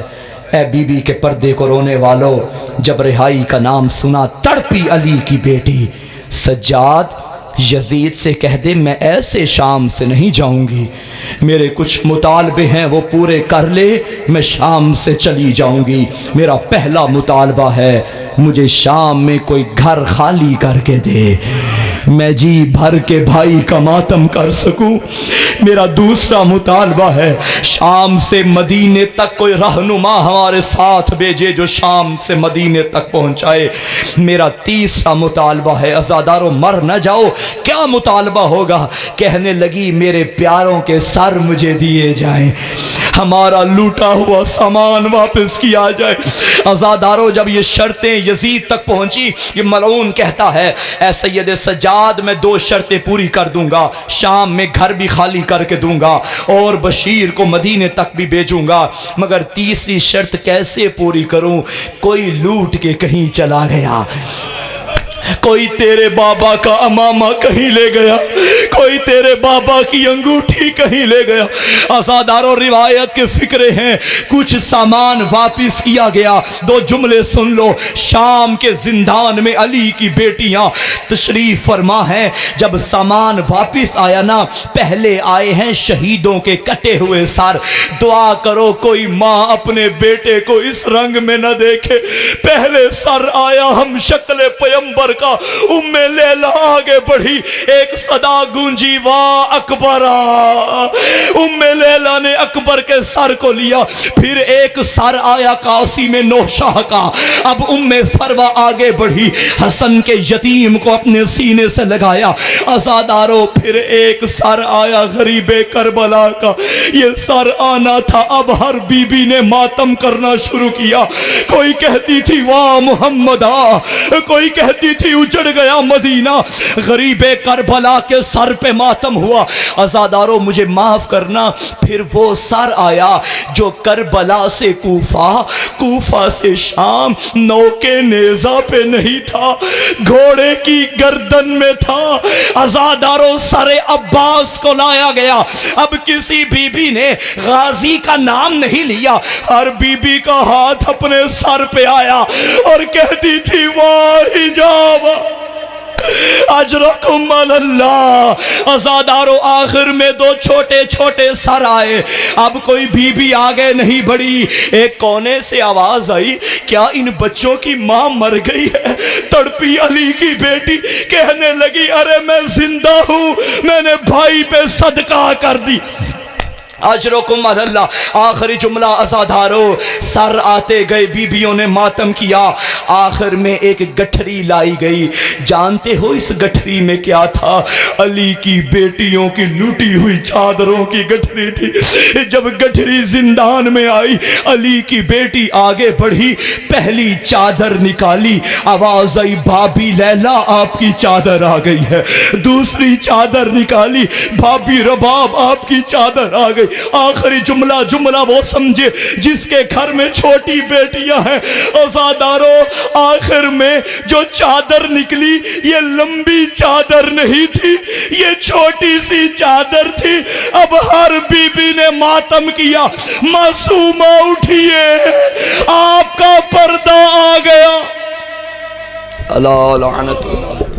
ए बीबी के पर्दे को रोने वालों, जब रिहाई का नाम सुना तड़पी अली की बेटी। सज्जाद यजीद से कह दे मैं ऐसे शाम से नहीं जाऊंगी, मेरे कुछ मुतालबे हैं वो पूरे कर ले, मैं शाम से चली जाऊंगी। मेरा पहला मुतालबा है मुझे शाम में कोई घर खाली करके दे, मैं जी भर के भाई का मातम कर सकूं। मेरा दूसरा मुतालबा है शाम से मदीने तक कोई रहनुमा हमारे साथ भेजे जो शाम से मदीने तक पहुंचाए। मेरा तीसरा मुतालबा है अज़ादारों मर न जाओ। क्या मुतालबा होगा? कहने लगी मेरे प्यारों के सर मुझे दिए जाएं, हमारा लूटा हुआ सामान वापस किया जाए। अज़ादारों जब ये शर्तें यजीद तक पहुंची, ये मलऊन कहता है ऐ सैयद सज्जाद मैं 2 शर्तें पूरी कर दूंगा, शाम में घर भी खाली करके दूंगा और बशीर को मदीने तक भी भेजूंगा, मगर तीसरी शर्त कैसे पूरी करूं? कोई लूट के कहीं चला गया, कोई तेरे बाबा का अमामा कहीं ले गया, कोई तेरे बाबा की अंगूठी कहीं ले गया। अज़ादारों रिवायत के फिक्रे हैं, कुछ सामान वापस किया गया। 2 जुमले सुन लो। शाम के जिंदान में अली की बेटियां तशरीफ फरमा हैं। जब सामान वापस आया ना, पहले आए हैं शहीदों के कटे हुए सर। दुआ करो कोई माँ अपने बेटे को इस रंग में न देखे। पहले सर आया हम शक्ल पैगंबर का। उम्मे लैला आगे बढ़ी, एक सदा गूंजी वाह अकबरा। उम्मे लैला ने अकबर के सर को लिया, फिर एक सर आया कासी में नौशाह का। अब उम्मे फरवा आगे बढ़ी, हसन के यतीम को अपने सीने से लगाया। अज़ादारों फिर एक सर आया गरीबे करबला का। ये सर आना था, अब हर बीबी ने मातम करना शुरू किया। कोई कहती थी वाह मुहम्मदा, कोई कहती थी उजड़ गया मदीना। गरीबे करबला के सर पे मातम हुआ। अज़ादारों मुझे माफ करना, फिर वो सर आया जो करबला से कूफा, कूफा से शाम, नौके नेजा पे नहीं था, घोड़े की गर्दन में था। अज़ादारों सरे अब्बास को लाया गया। अब किसी बीबी ने गाजी का नाम नहीं लिया, हर बीबी का हाथ अपने सर पे आया और कहती थी वाह हिजाबा अजरकुम अल्लाह। अज़ादारों आखिर में 2 छोटे छोटे सर आए। अब कोई बीबी आगे नहीं बढ़ी। एक कोने से आवाज आई, क्या इन बच्चों की मां मर गई है? तड़पी अली की बेटी कहने लगी अरे मैं जिंदा हूं, मैंने भाई पे सदका कर दी। अजरकुम अल्लाह। आखिरी जुमला अज़ादारों, सर आते गए, बीबियों ने मातम किया। आखिर में एक गठरी लाई गई। जानते हो इस गठरी में क्या था? अली की बेटियों की लूटी हुई चादरों की गठरी थी। जब गठरी जिंदान में आई, अली की बेटी आगे बढ़ी, पहली चादर निकाली, आवाज आई भाभी लैला आपकी चादर आ गई है। दूसरी चादर निकाली, भाभी रबाब आपकी चादर आ गई। आखिरी जुमला वो समझे जिसके घर में छोटी बेटियां हैं। अज़ादारों आखिर में जो चादर निकली, ये लंबी चादर नहीं थी, ये छोटी सी चादर थी। अब हर बीबी ने मातम किया, मासूमा उठिए, आपका पर्दा आ गया। अल्लाह लानतुल्लाह।